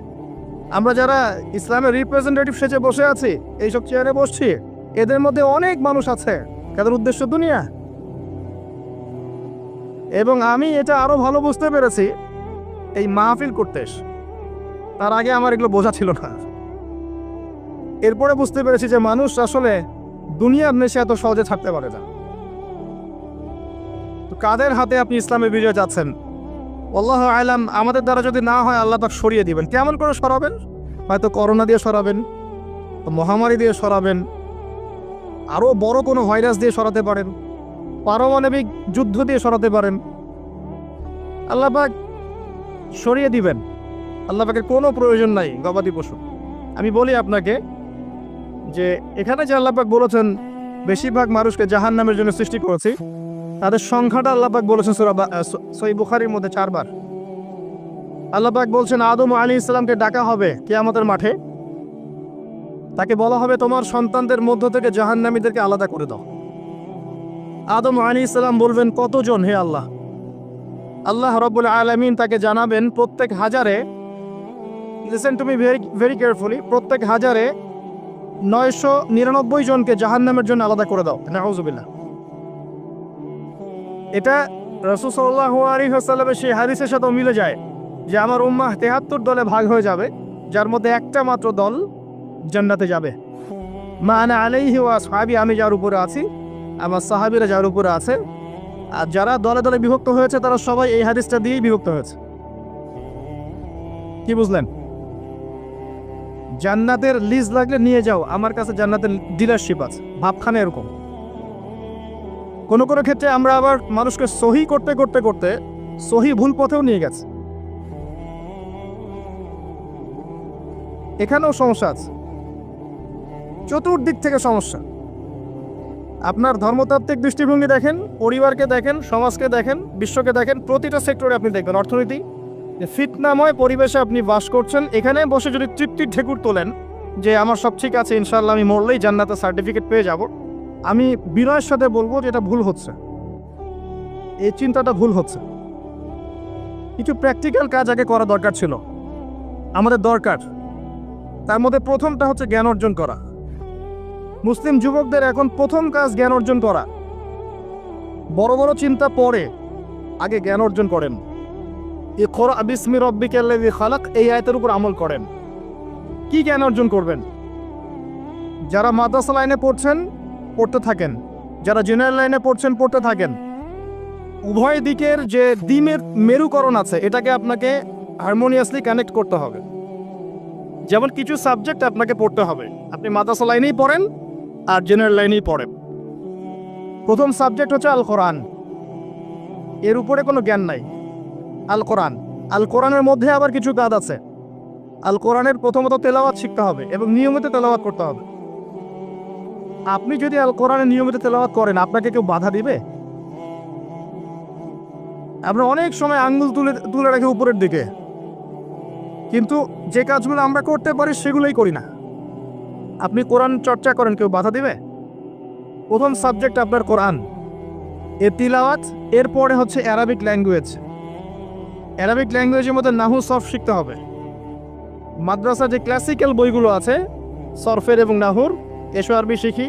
আমরা যারা ইসলামের রিপ্রেজেন্টেটিভ সেজে বসে আছি, এইসব চেয়ারে বসছি, এদের মধ্যে অনেক মানুষ আছে যাদের উদ্দেশ্য দুনিয়া। এবং আমি এটা আরো ভালো বুঝতে পেরেছি এই মাহফিল করতে এসে। তার আগে আমার এগুলো বোঝা ছিল না। এরপরে বুঝতে পেরেছি যে মানুষ আসলে দুনিয়ার নেশে এত সহজে থাকতে পারে না। তো কাদের হাতে আপনি ইসলামের বিজয় যাচ্ছেন? আল্লাহু আ'লাম। আমাদের দ্বারা যদি না হয়, আল্লাহ পাক সরিয়ে দিবেন। কেমন করে সরাবেন? হয়তো করোনা দিয়ে সরাবেন, মহামারী দিয়ে সরাবেন, আরো বড় কোনো ভাইরাস দিয়ে সরাতে পারেন, পারমাণবিক যুদ্ধ দিয়ে সরাতে পারেন। আল্লাহ পাক সরিয়ে দিবেন। আল্লাহ পাকের কোনো প্রয়োজন নাই গবাদি পশু। আমি বলি আপনাকে যে এখানে যে আল্লাহ পাক বলেছেন বেশিরভাগ মানুষকে জাহান্নামের জন্য সৃষ্টি করেছি, তাদের সংখ্যাটা আল্লাহ পাক বলেছেন সূরা সহিহ বুখারীর মধ্যে 4 বার। আল্লাহ পাক বলছেন আদম আলাইহিস সালামকে ডাকা হবে কিয়ামতের মাঠে, তাকে বলা হবে তোমার সন্তানদের মধ্য থেকে জাহান্নামীদেরকে আলাদা করে দাও। আদম আলাইহিস সালাম বলবেন কতজন হে আল্লাহ? আল্লাহ রাব্বুল আলামিন তাকে জানাবেন প্রত্যেক হাজারে, listen to me very carefully, প্রত্যেক হাজারে 999 জনকে জাহান্নামের জন্য আলাদা করে দাও। নাউযুবিল্লাহ। এটা রাসূল সাল্লাল্লাহু আলাইহি ওয়াসাল্লামের সেই হাদিসের সাথে মিলে যায় যে আমার উম্মাহ 73 দলে ভাগ হয়ে যাবে, যার মধ্যে একটা মাত্র দল জান্নাতে যাবে। মা আনা আলাইহি ওয়া আসহাবি, আমি যার উপরে আছি, আমার সাহাবীরা যার উপরে আছে। আর যারা দলে দলে বিভক্ত হয়েছে, তারা সবাই এই হাদিসটা দিয়েই বিভক্ত হয়েছে। কি বুঝলেন? জান্নাতের লিজ লাগলে নিয়ে যাও, আমার কাছে জান্নাতের ডিলারশিপ আছে, ভাবখানে এরকম। কোন কোন ক্ষেত্রে আমরা আবার মানুষকে সহি করতে করতে করতে সহি ভুল পথেও নিয়ে গেছে। এখানেও সমস্যা আছে, চতুর্দিক থেকে সমস্যা। আপনার ধর্মতাত্ত্বিক দৃষ্টিভঙ্গি দেখেন, পরিবারকে দেখেন, সমাজকে দেখেন, বিশ্বকে দেখেন, প্রতিটা সেক্টরে আপনি দেখবেন অর্থনীতি, ফিতনাময় পরিবেশে আপনি বাস করছেন। এখানে বসে যদি তৃপ্তির ঢেকুর তোলেন যে আমার সব ঠিক আছে, ইনশাআল্লাহ আমি মরলেই জান্নাতের সার্টিফিকেট পেয়ে যাব, আমি বিনয়ের সাথে বলবো যে এটা ভুল হচ্ছে, এই চিন্তাটা ভুল হচ্ছে। কিছু প্র্যাকটিক্যাল কাজ আগে করা দরকার ছিল, আমাদের দরকার। তার মধ্যে প্রথমটা হচ্ছে জ্ঞান অর্জন করা। মুসলিম যুবকদের এখন প্রথম কাজ জ্ঞান অর্জন করা। বড় বড় চিন্তা পরে, আগে জ্ঞান অর্জন করেন। ইকরা বিসমি রাব্বিকাল্লাযী খালাক, এই আয়াতের উপর আমল করেন। কি জ্ঞান অর্জন করবেন? যারা মাদ্রাসা লাইনে পড়ছেন পড়তে থাকেন, যারা জেনারেল লাইনে পড়ছেন পড়তে থাকেন। উভয় দিকের যে দ্বিমের মেরুকরণ আছে, এটাকে আপনাকে হারমোনিয়াসলি কানেক্ট করতে হবে। যেমন কিছু সাবজেক্ট আপনাকে পড়তে হবে, আপনি মাদ্রাসা লাইনেই পড়েন আর জেনারেল লাইনেই পড়েন। প্রথম সাবজেক্ট হচ্ছে আল কোরআন, এর উপরে কোনো জ্ঞান নাই। আল কোরআন, আল কোরআনের মধ্যে আবার কিছু কাজ আছে। আল কোরআনের প্রথমত তেলাওয়াত শিখতে হবে এবং নিয়মিত তেলাওয়াত করতে হবে। আপনি যদি আল কোরআনের নিয়মিত তেলাওয়াত করেন, আপনাকে কেউ বাধা দিবে? আমরা অনেক সময় আঙ্গুল তুলে তুলে রাখি উপরের দিকে, কিন্তু যে কাজগুলো আমরা করতে পারি সেগুলোই করি না। আপনি কোরআন চর্চা করেন, কেউ বাধা দিবে? প্রথম সাবজেক্ট আপনার কোরআন, এর তিলাওয়াত, এরপরে হচ্ছে অ্যারাবিক ল্যাঙ্গুয়েজ। অ্যারাবিক ল্যাঙ্গুয়েজের মধ্যে নাহু সরফ শিখতে হবে। মাদ্রাসা যে ক্লাসিক্যাল বইগুলো আছে সরফের এবং নাহুর, এসো আরবি শিখি,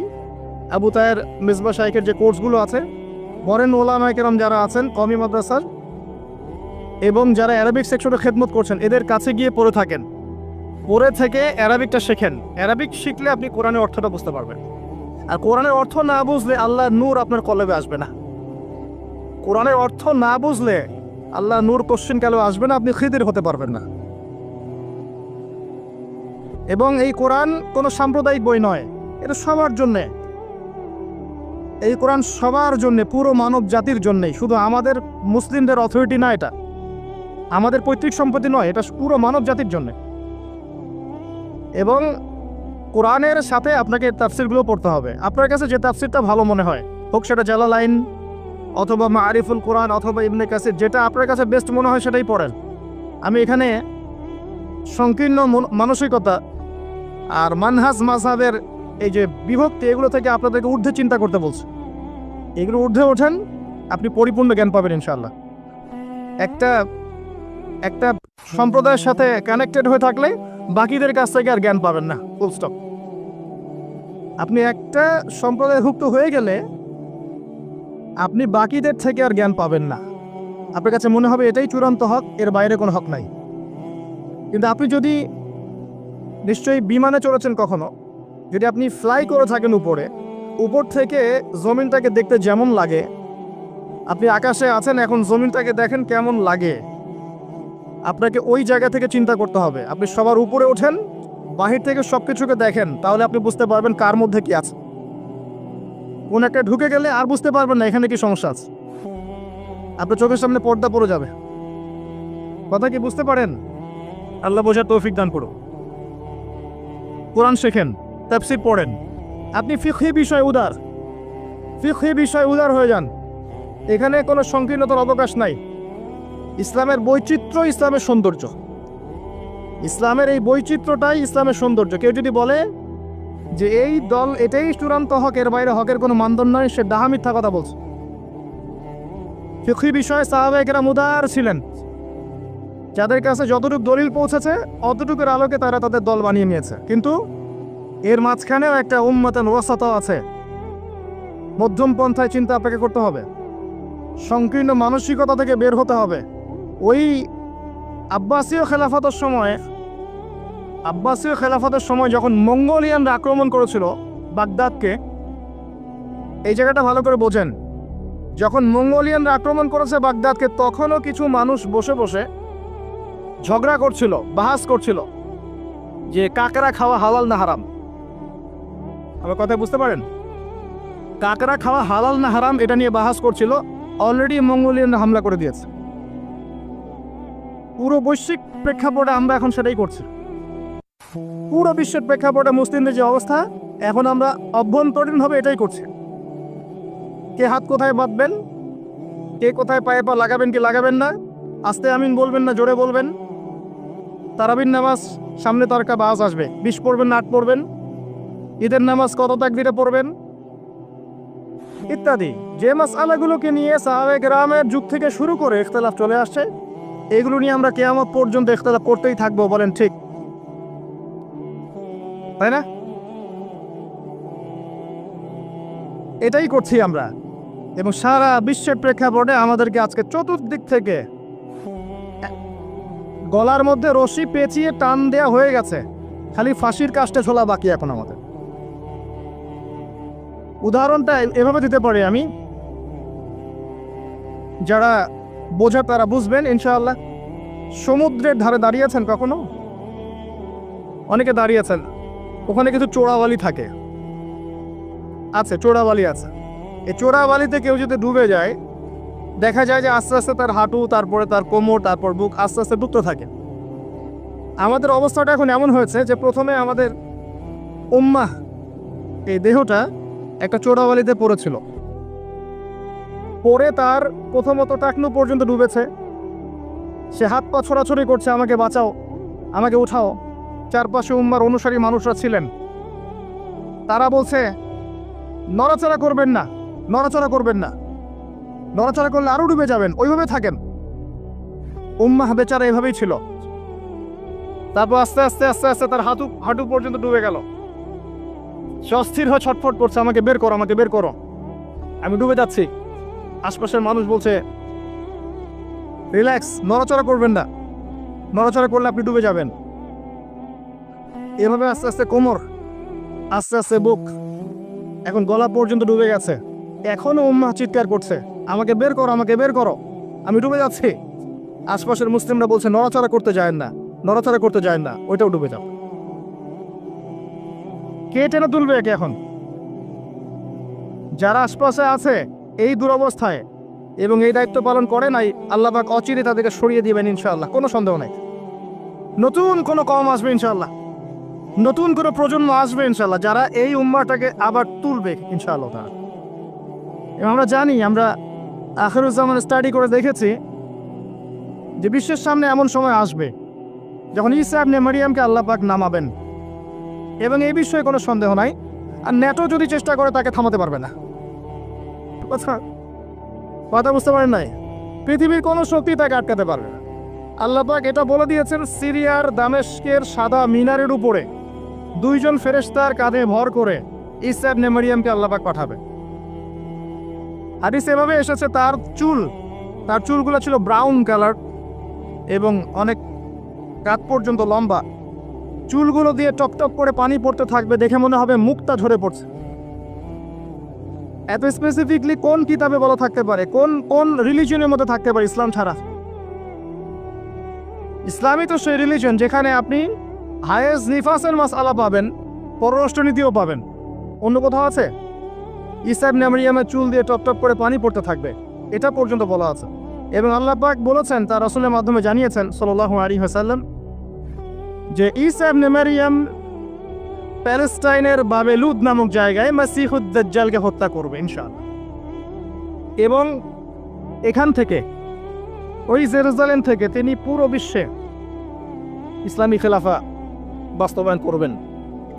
আবু তায়ের মিসবা শাইখের যে কোর্সগুলো আছে, বরেন ওলামা কেরাম যারা আছেন কওমি মাদ্রাসার এবং যারা অ্যারাবিক সেকশনে খেদমত করছেন, এদের কাছে গিয়ে পড়ে থাকেন, পড়ে থেকে অ্যারাবিকটা শেখেন। অ্যারাবিক শিখলে আপনি কোরআনের অর্থটা বুঝতে পারবেন। আর কোরআনের অর্থ না বুঝলে আল্লাহর নূর আপনার কলবে আসবে না। কোরআনের অর্থ না বুঝলে আল্লাহ নূর কোশ্চেন কালেও আসবে না, আপনি খিদির হতে পারবেন না। এবং এই কোরআন কোনো সাম্প্রদায়িক বই নয়, এটা সবার জন্যে। এই কোরআন সবার জন্যে, পুরো মানব জাতির জন্যেই। শুধু আমাদের মুসলিমদের অথরিটি না, এটা আমাদের পৈতৃক সম্পত্তি নয়, এটা পুরো মানব জাতির জন্যে। এবং কোরআনের সাথে আপনাকে তাফসিরগুলো পড়তে হবে। আপনার কাছে যে তাফসিরটা ভালো মনে হয়, হোক সেটা জালালাইন অথবা মারিফুল কোরআন অথবা ইবনে কাসির, যেটা আপনার কাছে বেস্ট মনে হয় সেটাই পড়েন। আমি এখানে সংকীর্ণ মানসিকতা আর মানহাজ মাযহাবের এই যে বিভক্তি, এগুলো থেকে আপনাদেরকে ঊর্ধ্বে চিন্তা করতে বলছি। এগুলো ঊর্ধ্বে ওঠেন, আপনি পরিপূর্ণ জ্ঞান পাবেন ইনশাআল্লাহ। একটা সম্প্রদায়ের সাথে কানেক্টেড হয়ে থাকলে বাকিদের কাছ থেকে আর জ্ঞান পাবেন না, ফুল স্টপ। আপনি একটা সম্প্রদায়ভুক্ত হয়ে গেলে আপনি বাকিদের থেকে আর জ্ঞান পাবেন না। আপনার কাছে মনে হবে এটাই চূড়ান্ত হক, এর বাইরে কোনো হক নাই। কিন্তু আপনি যদি নিশ্চয়ই বিমানে চড়েছেন কখনো, যদি আপনি ফ্লাই করে থাকেন উপরে, উপর থেকে জমিনটাকে দেখতে যেমন লাগে, আপনি আকাশে আছেন, এখন জমিনটাকে দেখেন কেমন লাগে, আপনাকে ওই জায়গা থেকে চিন্তা করতে হবে। আপনি সবার উপরে ওঠেন, বাহির থেকে সব কিছুকে দেখেন, তাহলে আপনি বুঝতে পারবেন কার মধ্যে কি আছে। কোন একটা ঢুকে গেলে আর বুঝতে পারবেন না এখানে কি সমস্যা আছে, আপনার চোখের সামনে পর্দা পড়ে যাবে। কথা কি বুঝতে পারেন? আল্লাহ বোঝার তৌফিক দান করুন। কোরআন শেখেন, তাফসীর পড়েন। আপনি ফিকহি বিষয় উদার হয়ে যান। এখানে কোনো সংকীর্ণতার অবকাশ নাই। ইসলামের বৈচিত্র্য ইসলামের সৌন্দর্য। ইসলামের এই বৈচিত্র্যটাই ইসলামের সৌন্দর্য। কেউ যদি বলে যে এই দল এটাই চূড়ান্ত হক, এর বাইরে হকের কোনো মানদণ্ড নয়, সে ডাহা মিথ্যা কথা বলছে। ফিকহি বিষয়ে সাহাবায়ে কেরাম উদার ছিলেন। যাদের কাছে যতটুকু দলিল পৌঁছেছে অতটুকুর আলোকে তারা তাদের দল বানিয়ে নিয়েছে। কিন্তু এর মাঝখানেও একটা উম্মাতান ওয়াসাতা আছে, মধ্যম পন্থায় চিন্তা আপনাকে করতে হবে, সংকীর্ণ মানসিকতা থেকে বের হতে হবে। ওই আব্বাসীয় খেলাফতের সময় যখন মঙ্গোলিয়ানরা আক্রমণ করেছিল বাগদাদকে, এই জায়গাটা ভালো করে বোঝেন। যখন মঙ্গোলিয়ানরা আক্রমণ করেছে বাগদাদকে, তখনও কিছু মানুষ বসে বসে ঝগড়া করছিল, বাহাস করছিল যে কাকড়া খাওয়া হালাল না হারাম। আমার কথা বুঝতে পারেন? কাকড়া খাওয়া হালাল না হারাম এটা নিয়ে বাহাস করছিল। অলরেডি মঙ্গোলিয়ানরা হামলা করে দিয়েছে। পুরো বৈশ্বিক প্রেক্ষাপটে আমরা এখন সেটাই করছি। পুরো বিশ্বের প্রেক্ষাপটে মুসলিমদের যে অবস্থা, এখন আমরা অভ্যন্তরীণভাবে এটাই করছি। কে হাত কোথায় বাঁধবেন, কে কোথায় পায়ে পা লাগাবেন কি লাগাবেন না, আস্তে আমিন বলবেন না জোরে বলবেন, তারাবির নামাজ সামনে তারকা বাজ আসবে, 20 পড়বেন না 8 পড়বেন, ঈদের নামাজ কত তাকবীরে পড়বেন ইত্যাদি। যে মাসআলাগুলোকে নিয়ে সাহাবায়ে কেরামের যুগ থেকে শুরু করে ইখতিলাফ চলে আসছে, এগুলো নিয়ে আমরা কিয়ামত পর্যন্ত ইখতিলাফ করতেই থাকবো। বলেন ঠিক, তাই না? এটাই করছি আমরা। এবং সারা বিশ্বের প্রেক্ষাপটে আমাদেরকে আজকে চতুর্দিক থেকে গলার মধ্যে রশি পেঁচিয়ে টান দেয়া হয়ে গেছে, খালি ফাঁসির কাস্টে ঝোলা বাকি এখন আমাদের। উদাহরণটা এভাবে দিতে পারি আমি, যারা বোঝা তারা বুঝবেন ইনশাআল্লাহ। সমুদ্রের ধারে দাঁড়িয়েছেন কখনো? অনেকে দাঁড়িয়েছেন, ওখানে কিছু চোরাবালি থাকে, আছে চোরাবালি আছে। এই চোরাবালিতে কেউ যদি ডুবে যায়, দেখা যায় যে আস্তে আস্তে তার হাঁটু, তারপরে তার কোমর, তারপর বুক আস্তে আস্তে ডুবতে থাকে। আমাদের অবস্থাটা এখন এমন হয়েছে যে প্রথমে আমাদের উম্মাহ, এই দেহটা একটা চোরাবালিতে পড়েছিল, পরে তার প্রথমত টাকনু পর্যন্ত ডুবেছে। সে হাত পা ছোড়াছড়ি করছে, আমাকে বাঁচাও, আমাকে উঠাও। চারপাশে উম্মার অনুসারী মানুষরা ছিলেন, তারা বলছে নড়াচড়া করবেন না, নড়াচড়া করবেন না, নড়াচড়া করলে আরো ডুবে যাবেন, ওইভাবে থাকেন। উম্মাহ বেচারা এভাবেই ছিল। তারপর আস্তে আস্তে আস্তে আস্তে তার হাঁটু পর্যন্ত ডুবে গেল। সে অস্থির হয়ে ছটফট করছে, আমাকে বের করো, আমাকে বের করো, আমি ডুবে যাচ্ছি। আশপাশের মানুষ বলছে রিল্যাক্স, নড়াচড়া করবেন না, নড়াচড়া করলে আপনি ডুবে যাবেন। এভাবে আস্তে আস্তে কোমর, আস্তে আস্তে বুক, এখন গলা পর্যন্ত ডুবে গেছে। এখনো উম্মাহ চিৎকার করছে, আমাকে বের করো, আমাকে বের করো, আমি ডুবে যাচ্ছি। আশপাশের মুসলিমরা বলছে নড়াচড়া করতে যায় না, নড়াচড়া করতে যায় না, ওইটাও ডুবে যাও। কে টেনে তুলবে একে এখন? যারা আশপাশে আছে এই দুরবস্থায় এবং এই দায়িত্ব পালন করে নাই, আল্লাহ পাক অচিরে তাদেরকে সরিয়ে দিবেন ইনশাআল্লাহ, কোনো সন্দেহ নাই। নতুন কোনো কওম আসবে ইনশাআল্লাহ, নতুন কোনো প্রজন্ম আসবে ইনশাআল্লাহ, যারা এই উম্মাহটাকে আবার তুলবে ইনশাআল্লাহ। এবং আমরা জানি, আমরা আখিরুজ্জামান স্টাডি করে দেখেছি যে বিশ্বের সামনে এমন সময় আসবে যখন ঈসা ইবনে মারিয়ামকে আল্লাহ পাক নামাবেন, এবং এই বিষয়ে কোনো সন্দেহ নাই। আর নেটো যদি চেষ্টা করে তাকে থামাতে পারবে না। কথা বুঝতে পারেন নাই? পৃথিবীর কোনো শক্তি তাকে আটকাতে পারবে না। আল্লাহ পাক এটা বলে দিয়েছেন, সিরিয়ার দামেস্কের সাদা মিনারের উপরে দুইজন ফেরেশতার কাঁধে ভর করে ঈসা ইবনে মারিয়ামকে আল্লাহ পাক পাঠাবে। হাদিস এভাবে এসেছে, তার চুলগুলো ছিল ব্রাউন কালার এবং অনেক কাত পর্যন্ত লম্বা। চুলগুলো দিয়ে টপটপ করে পানি পড়তে থাকবে, দেখে মনে হবে মুক্তা ঝরে পড়ছে। এত স্পেসিফিকলি কোন কিতাবে বলা থাকতে পারে, কোন রিলিজনের মধ্যে থাকতে পারে ইসলাম ছাড়া? ইসলামই তো সেই রিলিজন যেখানে আপনি হায়েজ নিফাসের মাসআলা পাবেন, পররাষ্ট্রনীতিও পাবেন। অন্য কোথাও আছে? ঈসা ইবনে মারিয়ামের চুল দিয়ে টপটপ করে পানি পড়তে থাকবে, এটা পর্যন্ত বলা আছে। এবং আল্লাহ পাক বলেছেন, তার রাসূলের মাধ্যমে জানিয়েছেন সাল্লাল্লাহু আলাইহি ওয়াসাল্লাম, যে ঈসা ইবনে মারিয়াম প্যালেস্টাইনের বাবেলুদ নামক জায়গায় মাসিহুদ দাজ্জালকে হত্যা করবে ইনশাআল্লাহ। এবং এখান থেকে, ওই জেরুজালেম থেকে তিনি পুরো বিশ্বে ইসলামী খেলাফা বাস্তবায়ন করবেন।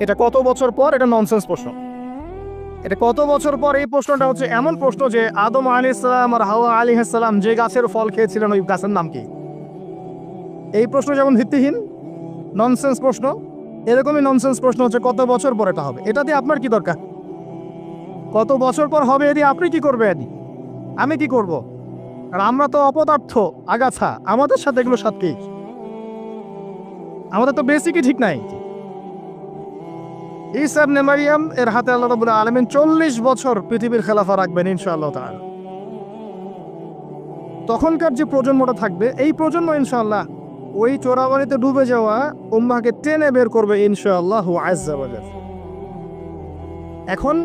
এটা কত বছর পর? এটা ননসেন্স প্রশ্ন। এটা কত বছর পর? এই প্রশ্নটা হচ্ছে এমন প্রশ্ন যে আদম আলাইহিস সালাম আর হাওয়া আলাইহিস সালাম যে গাছের ফল খেয়েছিলেন, ওই গাছের নাম কি? এই প্রশ্ন যেমন ভিত্তিহীন, ননসেন্স প্রশ্ন, এরকমই ননসেন্স প্রশ্ন হচ্ছে কত বছর পর এটা হবে। এটা দিয়ে আপনার কি দরকার? কত বছর পর হবে এদি আপনি কি করবে? এদি আমি কি করব? আর আমরা তো অপদার্থ, আগাছা, আমাদের সাথে এগুলো সাথে কি? আমাদের তো বেসিকই ঠিক নাই। ঈসা ইবনে মারিয়াম এর হাতে আল্লাহ রাব্বুল আলামিন 40 বছর পৃথিবীর খেলাফা রাখবেন ইনশাআল্লাহ তাআলা। তখনকার যে প্রজন্মটা থাকবে, এই প্রজন্ম ইনশাআল্লাহ ওই চোরাবালিতে ডুবে যাওয়া উম্মাহকে টেনে বের করবে ইনশাআল্লাহু আযজা ওয়া জাল। এখন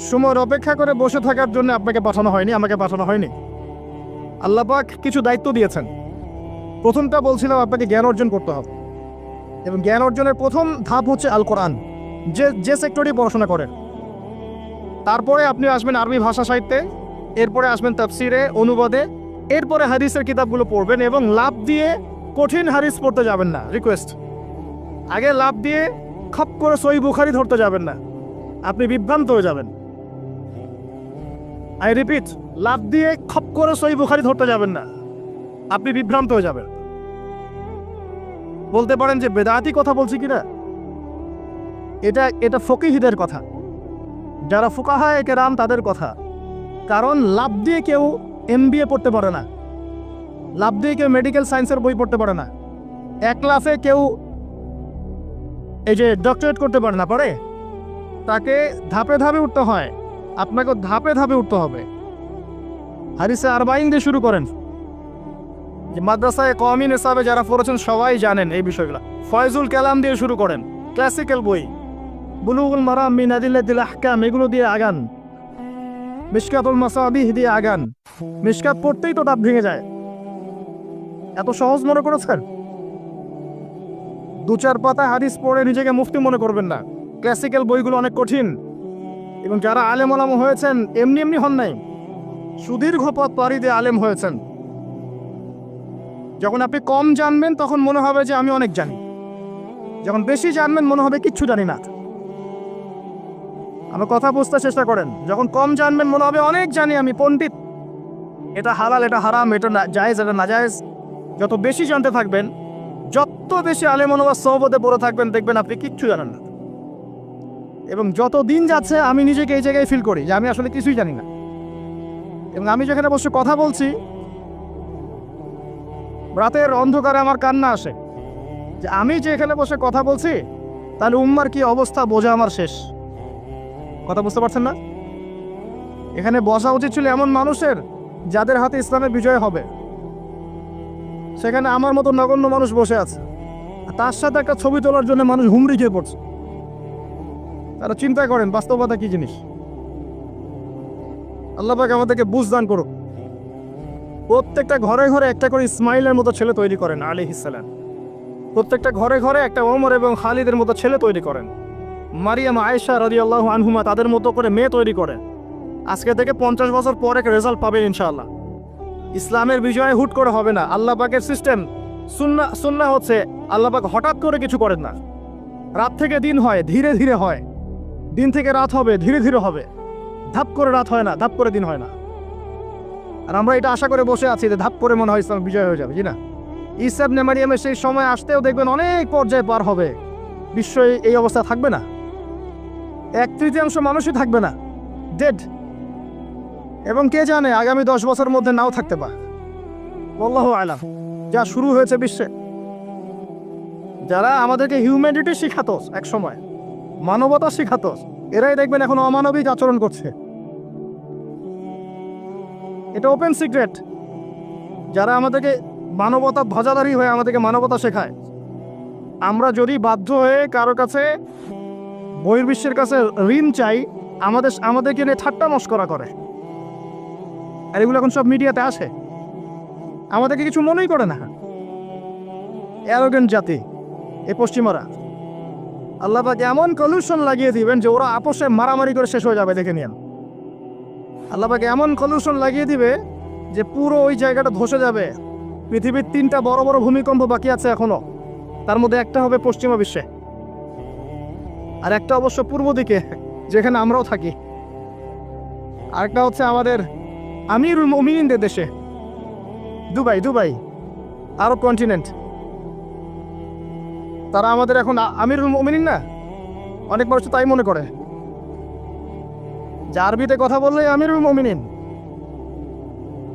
সময়ের অপেক্ষা করে বসে থাকার জন্য আপনাকে পাঠানো হয়নি, আমাকে পাঠানো হয়নি। আল্লাহ পাক কিছু দায়িত্ব দিয়েছেন। প্রথমটা বলছিলাম, আপনাকে জ্ঞান অর্জন করতে হবে, এবং জ্ঞান অর্জনের প্রথম ধাপ হচ্ছে আল কোরআন। যে সেক্টরে পড়াশোনা করেন, তারপরে আপনি আসবেন আরবি ভাষা সাহিত্যে, এরপরে আসবেন তাফসিরে, অনুবাদে, এরপরে হাদিসের কিতাবগুলো পড়বেন। এবং লাভ দিয়ে কঠিন হাদিস পড়তে যাবেন না, রিকোয়েস্ট। আগে লাভ দিয়ে খপ করে সহিহ বুখারী ধরতে যাবেন না, আপনি বিভ্রান্ত হয়ে যাবেন। আই রিপিট, লাভ দিয়ে খপ করে সহিহ বুখারী ধরতে যাবেন না, আপনি বিভ্রান্ত হয়ে যাবেন। বলতে পারেন যে বেদাতি কথা বলছি কিনা, এটা ফকিহদের কথা, যারা ফুকাহায়ে কেরাম তাদের কথা। কারণ লাভ দিয়ে কেউ MBA পড়তে পারে না, লাভ দিয়ে কেউ মেডিকেল সায়েন্সের বই পড়তে পারে না, এক লাফে কেউ এই যে ডক্টরেট করতে পারে না, পারে। তাকে ধাপে ধাপে উঠতে হয়, আপনাকে ধাপে ধাপে উঠতে হবে। হাদিসে আরবাইন দিয়ে শুরু করেন। যে মাদ্রাসায় কওমি নিসাবে যারা পড়েছেন সবাই জানেন এই বিষয়গুলো। ফয়জুল কালাম দিয়ে শুরু করেন, ক্লাসিক্যাল বই, বুলুগুল মারাম মিন আদিল্লাতিল আহকাম, এগুলো দিয়ে আগান। মিশকাতুল মাসাবিহ দিয়ে আগান। মিশকাত পড়তেই তো দাঁত ভেঙে যায়, এত সহজ মনে করেছেন? 2-4 পাতা হাদিস পড়ে নিজেকে মুফতি মনে করবেন না। ক্লাসিক্যাল বইগুলো অনেক কঠিন, এবং যারা আলেম ওলামা হয়েছেন এমনি এমনি হন নাই, সুদীর্ঘ পথ পাড়ি দিয়ে আলেম হয়েছেন। যখন আপনি কম জানবেন তখন মনে হবে যে আমি অনেক জানি, যখন বেশি জানবেন মনে হবে কিচ্ছু জানি না। আমার কথা বুঝতে চেষ্টা করেন। যখন কম জানবেন মনে হবে অনেক জানি, আমি পণ্ডিত, এটা হালাল এটা হারাম, এটা জায়েজ এটা নাজায়েজ। যত বেশি জানতে থাকবেন, যত বেশি আলেম ওলামার সোহবতে পড়ে থাকবেন, দেখবেন আপনি কিচ্ছু জানেন না। এবং যত দিন যাচ্ছে আমি নিজেকে এই জায়গায় ফিল করি যে আমি আসলে কিছুই জানি না। এবং আমি যেখানে বসে কথা বলছি, রাতের অন্ধকারে আমার কান্না আসে যে আমি যে এখানে বসে কথা বলছি, তাহলে উম্মার কি অবস্থা বোঝা আমার শেষ। কথা বুঝতে পারছেন না? এখানে বসা উচিত ছিল এমন মানুষের যাদের হাতে ইসলামের বিজয় হবে। সেখানে আমার মতো নগণ্য মানুষ বসে আছে, তার সাথে একটা ছবি তোলার জন্য মানুষ হুমড়ি খেয়ে পড়ছে। তারা চিন্তা করেন বাস্তবতা কি জিনিস। আল্লাহ পাক আমাদেরকে বুঝ দান করুক। প্রত্যেকটা ঘরে ঘরে একটা করে ইসমাইলের মতো ছেলে তৈরি করেন আলাইহিস সালাম। প্রত্যেকটা ঘরে ঘরে একটা ওমর এবং খালিদের মতো ছেলে তৈরি করেন। মারিয়াম আয়েশা রাদিয়াল্লাহু আনহুমা তাদের মতো করে মেয়ে তৈরি করেন। আজকে থেকে 50 বছর পর এক রেজাল্ট পাবেন ইনশাআল্লাহ। ইসলামের বিজয় হুট করে হবে না। আল্লাহ পাকের সিস্টেম সুন্নাহ হচ্ছে আল্লাহ পাক হঠাৎ করে কিছু করেন না। রাত থেকে দিন হয়, ধীরে ধীরে হয়। দিন থেকে রাত হবে, ধীরে ধীরে হবে। ধাপ করে রাত হয় না, ধাপ করে দিন হয় না। আর আমরা এটা আশা করে বসে আছি যে ধাপ করে মনে হয় ইসলাম বিজয় হয়ে যাবে, জি না? ঈসা ইবনে মারিয়ামের সেই সময় আসতেও দেখবেন অনেক পর্যায়ে পার হবে। বিশ্ব এই অবস্থা থাকবে না, 1/3 মানুষই থাকবে না, ডেড। এবং কে জানে আগামী 10 বছরের মধ্যে নাও থাকতে পারে। আল্লাহু আলাম। যা শুরু হয়েছে বিশ্বে, যারা আমাদেরকে হিউম্যানিটি শিখাতো, এক সময় মানবতা শিখাতো, এরাই দেখবেন এখন অমানবিক আচরণ করছে। এটা ওপেন সিক্রেট। যারা আমাদেরকে মানবতা ধ্বজাধারী হয়ে আমাদেরকে মানবতা শেখায়, আমরা যদি বাধ্য হয়ে কারো কাছে বহির্বিশ্বের কাছে ঋণ চাই, আমাদেরকে নিয়ে ঠাট্টা মশকরা করে। আর এগুলো এখন সব মিডিয়াতে আসে, আমাদেরকে কিছু মনেই করে না। অ্যারোগেন্ট জাতি এ পশ্চিমারা। আল্লাহ পাক এমন কলিউশন লাগিয়ে দিবেন যে ওরা আপোষে মারামারি করে শেষ হয়ে যাবে, দেখে নিন। আল্লাহ পাক এমন কলিউশন লাগিয়ে দিবে যে পুরো ওই জায়গাটা ধসে যাবে। পৃথিবীর 3টা বড় বড় ভূমিকম্প বাকি আছে এখনো, তার মধ্যে একটা হবে পশ্চিমা বিশ্বে, আর একটা অবশ্য পূর্ব দিকে যেখানে আমরাও থাকি, আরেকটা হচ্ছে আমাদের আমিরুল মুমিনিনদের দেশে, দুবাই আরব কন্টিনেন্ট। তারা আমাদের এখন আমিরুল মুমিনিন না, অনেক মানুষ তাই মনে করে যে আরবিতে কথা বললেই আমিরুল মুমিনিন,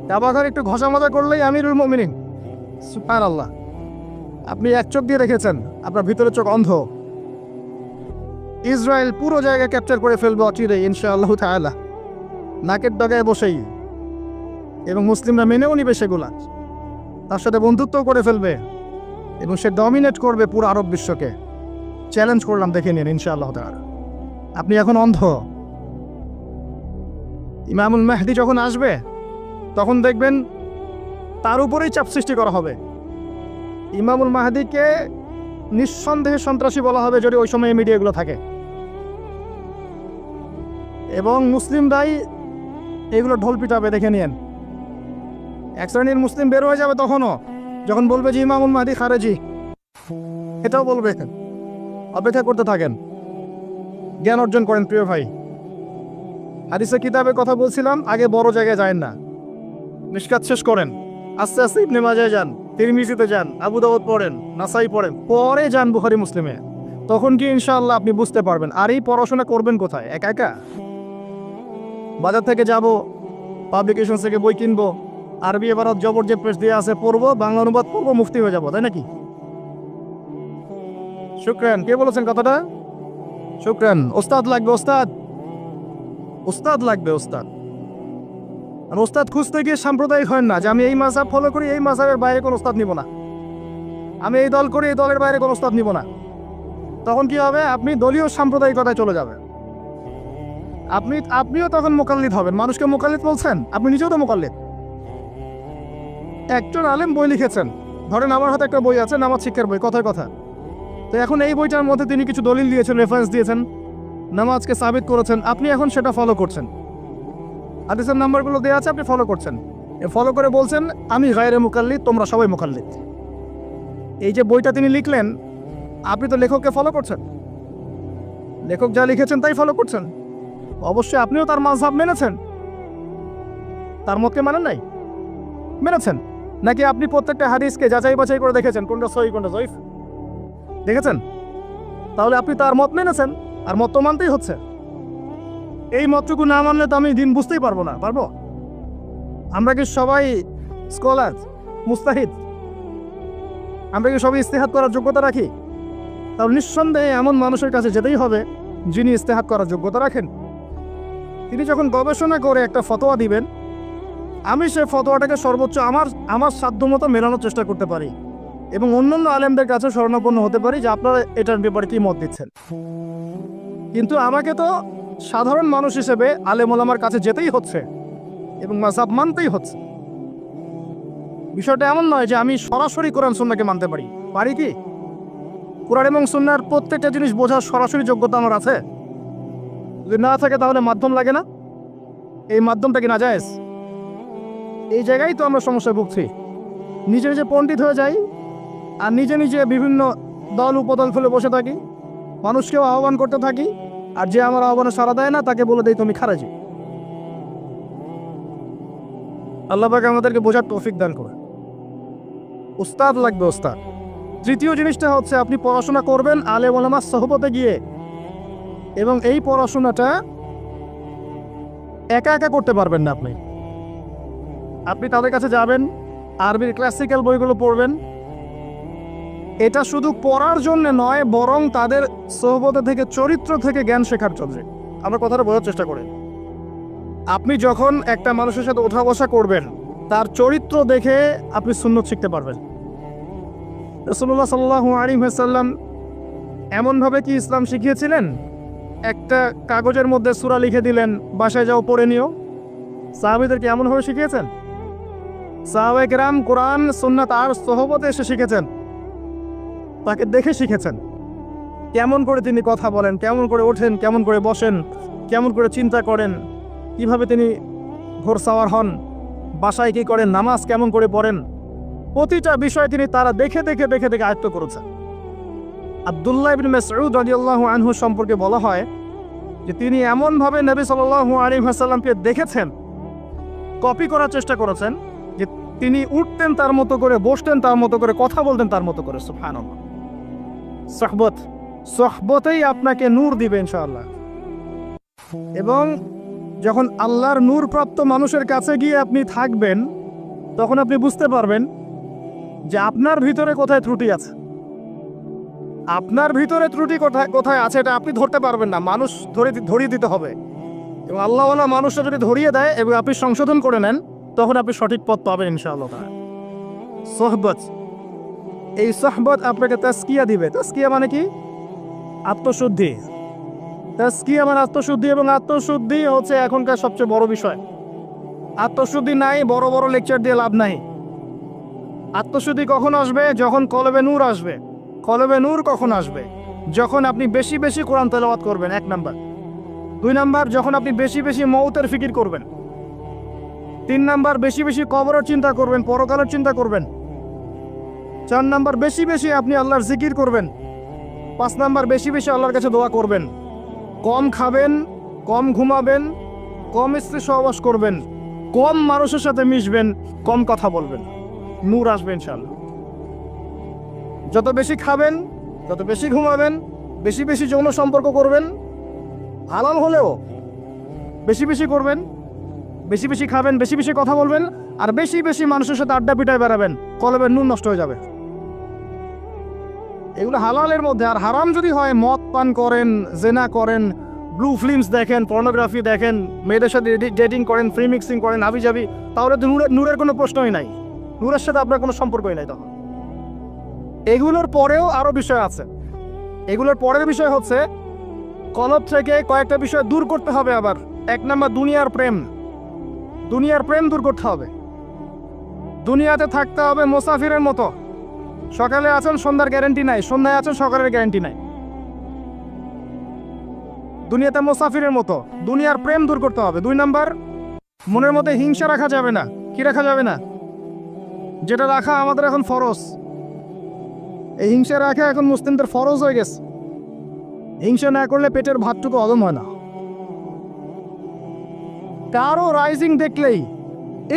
কাবাঘর একটু ঘষা মাজা করলেই আমিরুল মুমিনিন। সুবহানাল্লাহ। আপনি এক চোখ দিয়ে রেখেছেন, আপনার ভিতরের চোখ অন্ধ। ইসরায়েল পুরো জায়গা ক্যাপচার করে ফেলবে অচিরে ইনশাআল্লাহু তাআলা, নাকের ডগায় বসেই। এবং মুসলিমরা মেনেও নিবে সেগুলা, তার সাথে বন্ধুত্ব করে ফেলবে এবং সে ডমিনেট করবে পুরো আরব বিশ্বকে। চ্যালেঞ্জ করলাম, দেখে নিন ইনশাআল্লাহ তাআলা। আপনি এখন অন্ধ। ইমামুল মাহদি যখন আসবে তখন দেখবেন তার উপরেই চাপ সৃষ্টি করা হবে। ইমামুল মাহদিকে নিঃসন্দেহে সন্ত্রাসী বলা হবে যদি ওই সময় মিডিয়াগুলো থাকে, এবং মুসলিমরাই এগুলো ঢোল পিটাবে, দেখে নিন। এক শ্রেণীর মুসলিম বের হয়ে যাবে তখনও, যখন বলবে যে ইমামুল মাহদি খারেজি, এটাও বলবে। অপেক্ষা করতে থাকেন, জ্ঞান অর্জন করেন প্রিয় ভাই। হাদিসে কিতাবের কথা বলছিলাম, আগে বড় জায়গায় যায় না, মিশকাত শেষ করেন, আস্তে আস্তে ইবনে মাজায় যান, তিরমিজিতে যান, আবু দাউদ পড়েন, নাসাই পড়েন, পরে যান বুখারী মুসলিমে। তখন কি ইনশাআল্লাহ আপনি বুঝতে পারবেন। আর এই পড়াশোনা করবেন কোথায়? একা একা? বাজার থেকে যাব, পাবলিকেশন থেকে বই কিনবো, আরবি এবারত জবর যে প্রেস দিয়ে আছে পড়বো, বাংলা অনুবাদ পড়বো, মুফতি হয়ে যাবো, তাই নাকি? শুকরান। কে বলেছেন কথাটা? শুকরান। ওস্তাদ লাগবে, ওস্তাদ লাগবে, ওস্তাদ। আর ওস্তাদ খুঁজতে গিয়ে সাম্প্রদায়িক হয় না যে আমি এই মাযহাব ফলো করি, এই মাযহাবের বাইরে কোনো ওস্তাদ নিব না, আমি এই দল করি, এই দলের বাইরে কোনো ওস্তাদ নিব না। তখন কি হবে? আপনি দলীয় সাম্প্রদায়িকতায় চলে যাবেন। আপনিও তখন মোকাল্লিদ হবেন। মানুষকে মোকাল্লিদ বলছেন, আপনি নিজেও তো মোকাল্লিদ। একজন আলেম বই লিখেছেন, ধরেন আমার হাতে একটা বই আছে, নামাজ শিক্ষার বই, কথার কথা। তো এখন এই বইটার মধ্যে তিনি কিছু দলিল দিয়েছেন, রেফারেন্স দিয়েছেন, নামাজকে সাবিত করেছেন, আপনি এখন সেটা ফলো করছেন। হাদিসের নাম্বারগুলো দেওয়া আছে, আপনি ফলো করছেন। ফলো করে বলছেন আমি গায়রে মুকাল্লিদ, তোমরা সবাই মুকাল্লিদ। এই যে বইটা তিনি লিখলেন, আপনি তো লেখককে ফলো করছেন, লেখক যা লিখেছেন তাই ফলো করছেন। অবশ্যই আপনিও তার মাযহাব মেনেছেন, তার মতকে মানেন নাই, মেনেছেন। নাকি আপনি প্রত্যেকটা হাদিসকে যাচাই বাছাই করে দেখেছেন কোনটা সহিহ কোনটা জয়ীফ? দেখেছেন? তাহলে আপনি তার মত মেনেছেন, আর মত তো মানতেই হচ্ছে। এই মতটুকু না মানলে তো আমি দিন বুঝতেই পারবো না। পারবো? আমরা কি সবাই স্কলার, মুস্তাহিদ? আমরা কি সবাই ইস্তেহাদ করার যোগ্যতা রাখি? তাহলে নিঃসন্দেহে এমন মানুষের কাছে যেতেই হবে যিনি ইস্তেহাদ করার যোগ্যতা রাখেন। তিনি যখন গবেষণা করে একটা ফতোয়া দিবেন, আমি সে ফতোয়াটাকে সর্বোচ্চ আমার সাধ্যমতো মেলানোর চেষ্টা করতে পারি এবং অন্যান্য আলেমদের কাছে শরণাপন্ন হতে পারি যে আপনারা এটার ব্যাপারে কি মত দিচ্ছেন। কিন্তু আমাকে তো সাধারণ মানুষ হিসেবে আলেম ওলামার কাছে যেতেই হচ্ছে এবং মাযহাব মানতেই হচ্ছে। বিষয়টা এমন নয় যে আমি সরাসরি কোরআন সুন্নাহকে মানতে পারি। পারি কি? কোরআন এবং সুন্নাহর প্রত্যেকটা জিনিস বোঝার সরাসরি যোগ্যতা আমার আছে? যদি না থাকে তাহলে মাধ্যম লাগে না? এই মাধ্যমটা কি নাজায়েজ? এই জায়গায় তো আমরা সমস্যায় ভুগছি। নিজে নিজে পণ্ডিত হয়ে যাই আর নিজে নিজে বিভিন্ন দল উপদল খুলে বসে থাকি, মানুষকেও আহ্বান করতে থাকি, আর যে আমার আহ্বানে সাড়া দেয় না তাকে বলে দেই তুমি খারাজি। আল্লাহ পাক আমাদেরকে বোঝার তৌফিক দান করে। উস্তাদ লাগবে, উস্তাদ। তৃতীয় জিনিসটা হচ্ছে আপনি পড়াশোনা করবেন আলেম ওলামার সোহবতে গিয়ে, এবং এই পড়াশোনাটা একা একা করতে পারবেন না। আপনি তাদের কাছে যাবেন, আরবির ক্লাসিক্যাল বইগুলো পড়বেন। এটা শুধু পড়ার জন্য নয়, বরং তাদের সোহবতে থেকে, চরিত্র থেকে জ্ঞান শেখার জন্য। আমার কথাটা বোঝার চেষ্টা করেন। আপনি যখন একটা মানুষের সাথে ওঠা বসা করবেন, তার চরিত্র দেখে আপনি সুন্নত শিখতে পারবেন। রাসূলুল্লাহ সাল্লাল্লাহু আলাইহি ওয়াসাল্লাম এমনভাবে কি ইসলাম শিখিয়েছিলেন, একটা কাগজের মধ্যে সূরা লিখে দিলেন, বাসায় যাও পড়ে নিও? সাহাবীদেরকে এমনভাবে শিখিয়েছেন? সাহাবায়ে কেরাম কোরআন সুন্নাত আর সোহবতে এসে শিখেছেন, তাকে দেখে শিখেছেন। কেমন করে তিনি কথা বলেন, কেমন করে ওঠেন, কেমন করে বসেন, কেমন করে চিন্তা করেন, কিভাবে তিনি ঘোড়সাওয়ার হন, বাসায় কি করেন, নামাজ কেমন করে পড়েন, প্রতিটা বিষয় তিনি তারা দেখে দেখে দেখে দেখে আয়ত্ত করেছেন। আব্দুল্লাহ ইবনে মাসউদ রাদিয়াল্লাহু আনহু সম্পর্কে বলা হয় যে তিনি এমনভাবে নবী সাল্লাল্লাহু আলাইহি ওয়াসাল্লামকে দেখেছেন, কপি করার চেষ্টা করেছেন, যে তিনি উঠতেন তার মতো করে, বসতেন তার মতো করে, কথা বলতেন তার মতো করে। সুবহানাল্লাহ। সোহবতেই আপনাকে নূর দিবে ইনশাআল্লাহ। এবং যখন আল্লাহর নূর প্রাপ্ত মানুষের কাছে গিয়ে আপনি থাকবেন, তখন আপনি বুঝতে পারবেন যে আপনার ভিতরে কোথায় ত্রুটি আছে। আপনার ভিতরে ত্রুটি কোথায় কোথায় আছে এটা আপনি ধরতে পারবেন না, মানুষ ধরিয়ে দিতে হবে। এবং আল্লাহওয়ালা মানুষটা যদি ধরিয়ে দেয় এবং আপনি সংশোধন করে নেন, তখন আপনি সঠিক পথ পাবেন ইনশাআল্লাহ। সোহবত, এই সোহবত আপনাকে তাজকিয়া দিবে। তাজকিয়া মানে কি? আত্মশুদ্ধি। তাজকিয়া মানে আত্মশুদ্ধি, এবং আত্মশুদ্ধি হচ্ছে এখনকার সবচেয়ে বড় বিষয়। আত্মশুদ্ধি নাই, বড় বড় লেকচার দিয়ে লাভ নাই। আত্মশুদ্ধি কখন আসবে? যখন কলবে নূর আসবে। কলবে নূর কখন আসবে? যখন আপনি বেশি বেশি কোরআন তেলাওয়াত করবেন, 1 নাম্বার। 2 নাম্বার, যখন আপনি বেশি বেশি মৌতের ফিকির করবেন। 3 নাম্বার, বেশি বেশি কবরের চিন্তা করবেন, পরকালের চিন্তা করবেন। 4 নাম্বার, বেশি বেশি আপনি আল্লাহর জিকির করবেন। 5 নাম্বার, বেশি বেশি আল্লাহর কাছে দোয়া করবেন। কম খাবেন, কম ঘুমাবেন, কম স্ত্রী সহবাস করবেন, কম মানুষের সাথে মিশবেন, কম কথা বলবেন। নূর আসবে ইনশাআল্লাহ। যত বেশি খাবেন, যত বেশি ঘুমাবেন, বেশি বেশি যৌন সম্পর্ক করবেন, হালাল হলেও বেশি বেশি করবেন, বেশি বেশি খাবেন, বেশি বেশি কথা বলবেন, আর বেশি বেশি মানুষের সাথে আড্ডা পিটায় বেড়াবেন, কলবের নূর নষ্ট হয়ে যাবে। এগুলো হালালের মধ্যে। আর হারাম যদি হয়, মদ পান করেন, জেনা করেন, ব্লু ফিল্মস দেখেন, পর্নোগ্রাফি দেখেন, মেয়েদের সাথে ডেটিং করেন, ফ্রি মিক্সিং করেন, হাবিজাবি, তাহলে তো নূরের কোনো প্রশ্নই নাই, নূরের সাথে আপনার কোনো সম্পর্কই নাই তখন। এগুলোর পরেও আরো বিষয় আছে। এগুলোর পরের বিষয় হচ্ছে কলব থেকে কয়েকটা বিষয় দূর করতে হবে। আবার 1 নাম্বার, দুনিয়ার প্রেম। দুনিয়ার প্রেম দূর করতে হবে। দুনিয়াতে থাকতে হবে মুসাফিরের মতো। সকালে আছেন, সন্ধ্যার গ্যারান্টি নাই, সন্ধ্যায় আছেন, সকালের গ্যারান্টি নাই। দুনিয়াতে মুসাফিরের মতো। দুনিয়ার প্রেম দূর করতে হবে। 2 নাম্বার, মনের মধ্যে হিংসা রাখা যাবে না। কি রাখা যাবে না? যেটা রাখা আমাদের এখন ফরজ। এই হিংসা রাখা এখন মুসলিমদের ফরজ হয়ে গেছে। হিংসা না করলে পেটের ভাতটুকু হজম হয় না। কারো রাইজিং দেখলেই,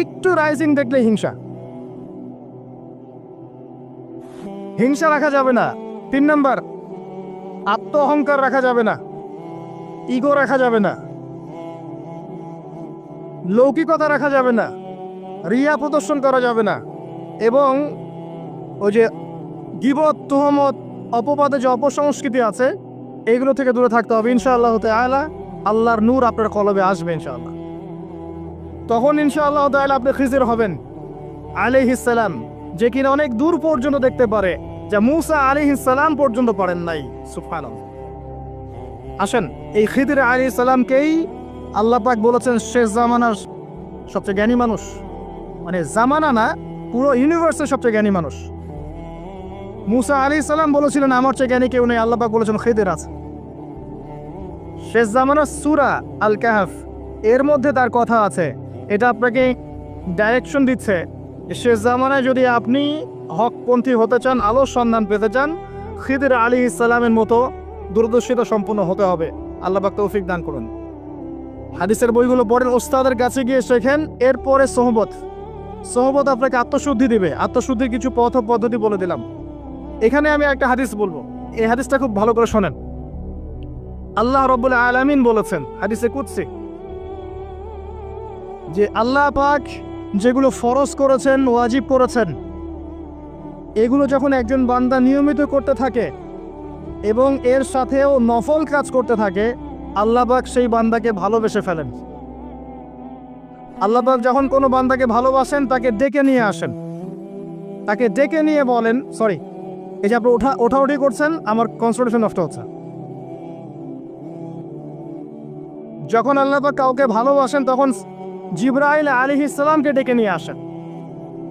একটু রাইজিং দেখলেই হিংসা। হিংসা রাখা যাবে না। 3 নাম্বার, আত্ম অহংকার রাখা যাবে না, ইগো রাখা যাবে না, লৌকিকতা রাখা যাবে না, রিয়া প্রদর্শন করা যাবে না, এবং ওই যে গীবত, তুহমত, অপবাদে যে অপসংস্কৃতি আছে এগুলো থেকে দূরে থাকতে হবে। ইনশাআল্লাহ তাআলা আল্লাহর নূর আপনার কলবে আসবে ইনশাআল্লাহ। তখন ইনশাআল্লাহ তাআলা আপনি খিজির হবেন আলাইহিস সালাম, যে কিনা অনেক দূর পর্যন্ত দেখতে পারে, যা মূসা আলাইহিস সালাম পর্যন্ত পারেন নাই। সুবহানাল্লাহ। আসেন, এই খিদির আলাইহিস সালামকেই আল্লাহ পাক বলেছেন শেষ জামানার সবচেয়ে জ্ঞানী মানুষ। মানে জামানা না, পুরো ইউনিভার্সের সবচেয়ে জ্ঞানী মানুষ। মূসা আলাইহিস সালাম বলেছিলেন আমার চেয়ে জ্ঞানী কেউ নেই, আল্লাহ পাক বলেছেন খিদির আছে। শেষ জামানার সূরা আল কাহফ এর মধ্যে তার কথা আছে। এটা আপনাকে ডাইরেকশন দিচ্ছে, শেষ জামানায় যদি আপনি হকপন্থী হতে চান, আলোর সন্ধান পেতে চান, খিদির আলাইহিস সালামের মতো দূরদর্শিতা সম্পন্ন হতে হবে। আল্লাহ পাক তৌফিক দান করুন। হাদিসের বইগুলো পড়েন, ওস্তাদের কাছে গিয়ে শেখেন। এরপরে সোহবত আপনাকে আত্মশুদ্ধি দিবে। আত্মশুদ্ধির কিছু পথ ও পদ্ধতি বলে দিলাম। এখানে আমি একটা হাদিস বলবো, এই হাদিসটা খুব ভালো করে শোনেন। আল্লাহ রাব্বুল আলামিন বলেছেন হাদিসে কুদসি যে আল্লাহ পাক যেগুলো ফরজ করেছেন, ওয়াজিব করেছেন, এগুলো যখন একজন বান্দা নিয়মিত করতে থাকে এবং এর সাথেও নফল কাজ করতে থাকে, আল্লাহ পাক সেই বান্দাকে ভালোবেসে ফেলেন। আল্লাহ পাক যখন কোনো বান্দাকে ভালোবাসেন তাকে ডেকে নিয়ে আসেন, তাকে ডেকে নিয়ে বলেন, সরি, এই যে আপনি ওঠাউঠি করছেন, আমার কনসেন্ট্রেশন নষ্ট হচ্ছে। যখন আল্লাহ পাক কাউকে ভালোবাসেন তখন জিবরাইল আলাইহিস সালামকে ডেকে নিয়ে আসেন।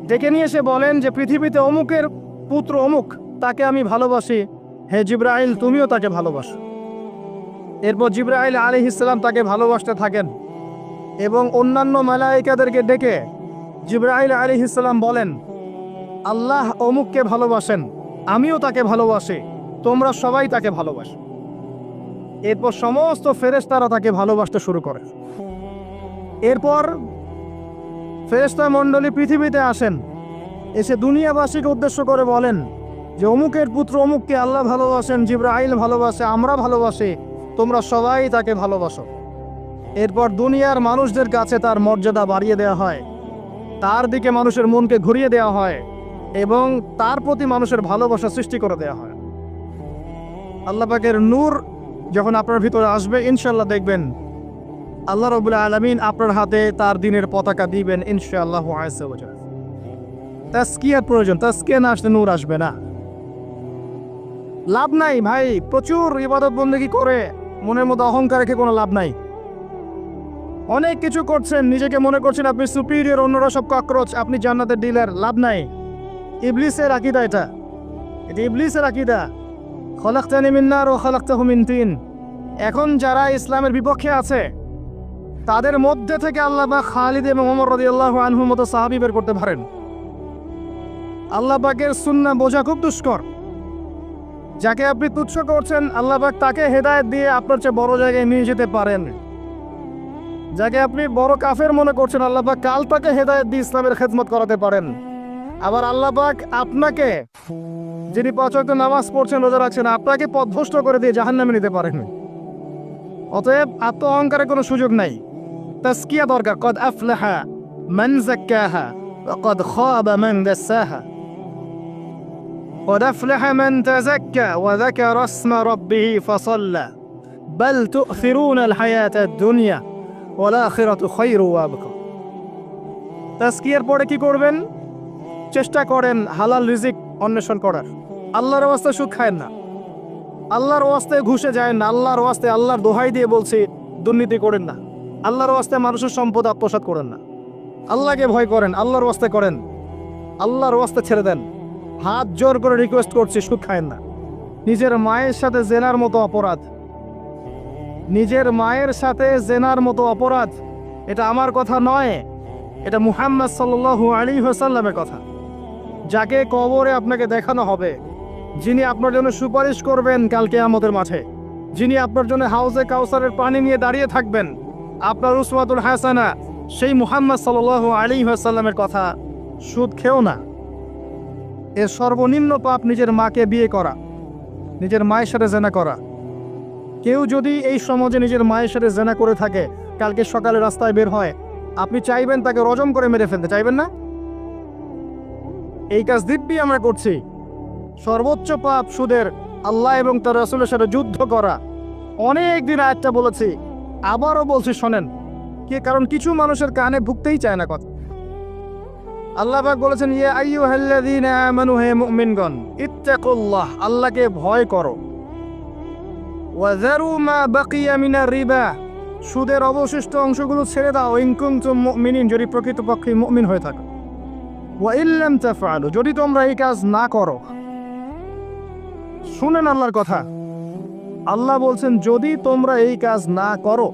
ডেকে নিয়ে এসে বলেন যে পৃথিবীতে অমুকের পুত্র অমুক, তাকে আমি ভালোবাসি, হে জিবরাইল তুমিও তাকে ভালোবাসো। এরপর জিবরাইল আলাইহিস সালাম তাকে ভালোবাসতে থাকেন এবং অন্যান্য মালায়েকাদেরকে ডেকে জিবরাইল আলাইহিস সালাম বলেন আল্লাহ অমুককে ভালোবাসেন, আমিও তাকে ভালোবাসি, তোমরা সবাই তাকে ভালোবাসো। এরপর সমস্ত ফেরেশতারা তাকে ভালোবাসতে শুরু করে। এরপর ফেরেশতা মণ্ডলী পৃথিবীতে আসেন, এসে দুনিয়াবাসীকে উদ্দেশ্য করে বলেন যে অমুকের পুত্র অমুককে আল্লাহ ভালোবাসেন, জিবরাইল ভালোবাসে, আমরা ভালোবাসি, তোমরা সবাই তাকে ভালোবাসো। এরপর দুনিয়ার মানুষদের কাছে তার মর্যাদা বাড়িয়ে দেওয়া হয়, তার দিকে মানুষের মনকে ঘুরিয়ে দেওয়া হয় এবং তার প্রতি মানুষের ভালোবাসা সৃষ্টি করে দেওয়া হয়। আল্লাহ পাকের নূর যখন আপনার ভিতরে আসবে, ইনশাআল্লাহ দেখবেন আল্লাহ রাব্বুল আলামিন আপনার হাতে তার দ্বীনের পতাকা দিবেন ইনশাআল্লাহু আযজা ওয়া জাল্লা। তাজকিয়ার প্রয়োজন, তাজকিয়া না আসলে নূর আসবে না। লাভ নাই ভাই, প্রচুর ইবাদত বন্দেগী করে মনের মধ্যে অহংকার রেখে কোনো লাভ নাই। অনেক কিছু করছেন, নিজেকে মনে করছেন আপনি সুপিরিয়র, অন্যরা সব ককরোচ, আপনি জান্নাতের ডিলার, লাভ নাই। ইবলিসের আকীদা এটা ইবলিসের আকীদা। খলাকতানি মিন নার ওয়া খলাকতাহু মিন তিন। এখন যারা ইসলামের বিপক্ষে আছে তাদের মধ্যে থেকে আল্লাহ পাক খালিদ এবং ওমর রাদিয়াল্লাহু আনহুর মতো সাহাবী বের করতে পারেন। আল্লাহ পাকের সুন্নাহ বোঝা খুব দুষ্কর। যাকে আপনি তুচ্ছ করছেন, আল্লাহ পাক তাকে হেদায়েত দিয়ে আপনার চেয়ে বড় জায়গায় নিয়ে যেতে পারেন। যাকে আপনি বড় কাফের মনে করছেন, আল্লাহ পাক কাল তাকে হেদায়েত দিয়ে ইসলামের খেদমত করাতে পারেন। আবার আল্লাহ পাক আপনাকে, যিনি 5 ওয়াক্ত নামাজ পড়ছেন, রোজা রাখছেন, আপনাকে পথভ্রষ্ট করে দিয়ে জাহান্নামে নিতে পারেন। অতএব আত্ম অহংকারের কোনো সুযোগ নাই। তাজকিয়া দরকার। কদ আফলাহা মান যাক্কাহা ওয়া কদ খাবা মান দাসাহা। কদ আফলাহা মান তাযাক্কা ওয়া যাকারা ইসমা রাব্বিহি ফাসাল্লা বাল তু'থিরুনা আল হায়াতা আদ-দুনিয়া ওয়াল আখিরাতু খায়রু ওয়া আবকা। তাজকিয়ার পরে কি করবেন? চেষ্টা করেন হালাল রিজিক অন্বেষণ করার। আল্লাহর ওয়াস্তে সুদ খায়েন না, আল্লাহর ওয়াস্তে ঘুষে যায় না, আল্লাহর ওয়াস্তে, আল্লাহর দোহাই দিয়ে বলছি দুর্নীতি করেন না, আল্লাহর ওয়াস্তে মানুষের সম্পদ আত্মসাৎ করেন না। আল্লাহকে ভয় করেন, আল্লাহর ওয়াস্তে করেন, আল্লাহর ওয়াস্তে ছেড়ে দেন। হাত জোর করে রিকোয়েস্ট করছি, সুদ খায়েন না। নিজের মায়ের সাথে জেনার মতো অপরাধ, নিজের মায়ের সাথে জেনার মতো অপরাধ, এটা আমার কথা নয়, এটা মুহাম্মদ সাল্লাল্লাহু আলাইহি ওয়াসাল্লামের কথা, যাকে কবরে আপনাকে দেখানো হবে, যিনি আপনার জন্য সুপারিশ করবেন কাল কিয়ামতের মাঠে, যিনি আপনার জন্য হাউজে কাউসারের পানি নিয়ে দাঁড়িয়ে থাকবেন, আপনার উসওয়াতুল হাসানা, সেই মুহাম্মদ সাল্লাল্লাহু আলাইহি ওয়াসাল্লামের কথা। সুদ খেও না। এর সর্বনিম্ন পাপ নিজের মাকে বিয়ে করা, নিজের মায়ের সাথে জেনা করা। কেউ যদি এই সমাজে নিজের মায়ের সাথে জেনা করে থাকে, কালকে সকালে রাস্তায় বের হয়, আপনি চাইবেন তাকে রজম করে মেরে ফেলতে, চাইবেন না? এই কাজ দিব্যি আমরা করছি। সর্বোচ্চ পাপ সুদের, আল্লাহ এবং তার রাসূলের সাথে যুদ্ধ করা। অনেক দিন আয়াতটা বলেছি, আবারও বলছি, শোনেন। কারণ কিছু মানুষের কানে ঢুকতেই চায় না কথা। আল্লাহ পাক বলেছেন, ইয়া আইয়ুহাল্লাযীনা আমানু, হে মুমিনগণ, ইত্তাকুল্লাহ, আল্লাহকে ভয় করো। ওয়াযারু মা বাকিয়া মিনার রিবা, সুদের অবশিষ্ট অংশগুলো ছেড়ে দাও। ইন কুনতুম মুমিনিন, যদি প্রকৃতপক্ষে মুমিন হয়ে থাকো। ওয়া ইল্লাম তাফআলু, যদি তোমরা এই কাজ না করো। শুনেন আল্লাহর কথা। আল্লাহ বলছেন, যদি তোমরা এই কাজ না করো,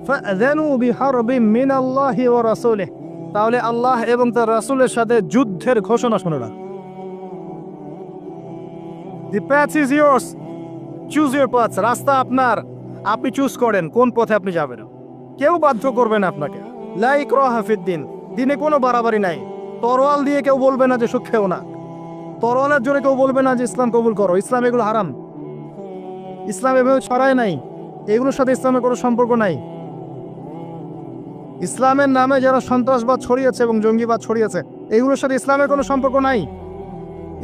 ফাযানু বিহারবিম মিনাল্লাহি ওয়া রাসূলিহি, তাহলে আল্লাহ এবং তার রাসূলের সাথে যুদ্ধের ঘোষণা শুনে না। The path is yours. Choose your path. রাস্তা আপনার, আপনি চুজ করেন কোন পথে আপনি যাবেন। কেউ বাধ্য করবে না আপনাকে। লা ইকরাহা ফিদ্দিন, দিনে কোনো বাড়াবাড়ি নাই। তরোয়াল দিয়ে কেউ বলবে না যে সুদ খেও না। তরোয়ালের জোরে কেউ বলবে না যে ইসলাম কবুল করো। ইসলাম এগুলো হারাম। ইসলাম এভাবে ছড়ায় নাই। এগুলোর সাথে ইসলামের কোনো সম্পর্ক নাই। ইসলামের নামে যারা সন্ত্রাসবাদ ছড়িয়েছে এবং জঙ্গিবাদ ছড়িয়েছে, এগুলোর সাথে ইসলামের কোনো সম্পর্ক নাই।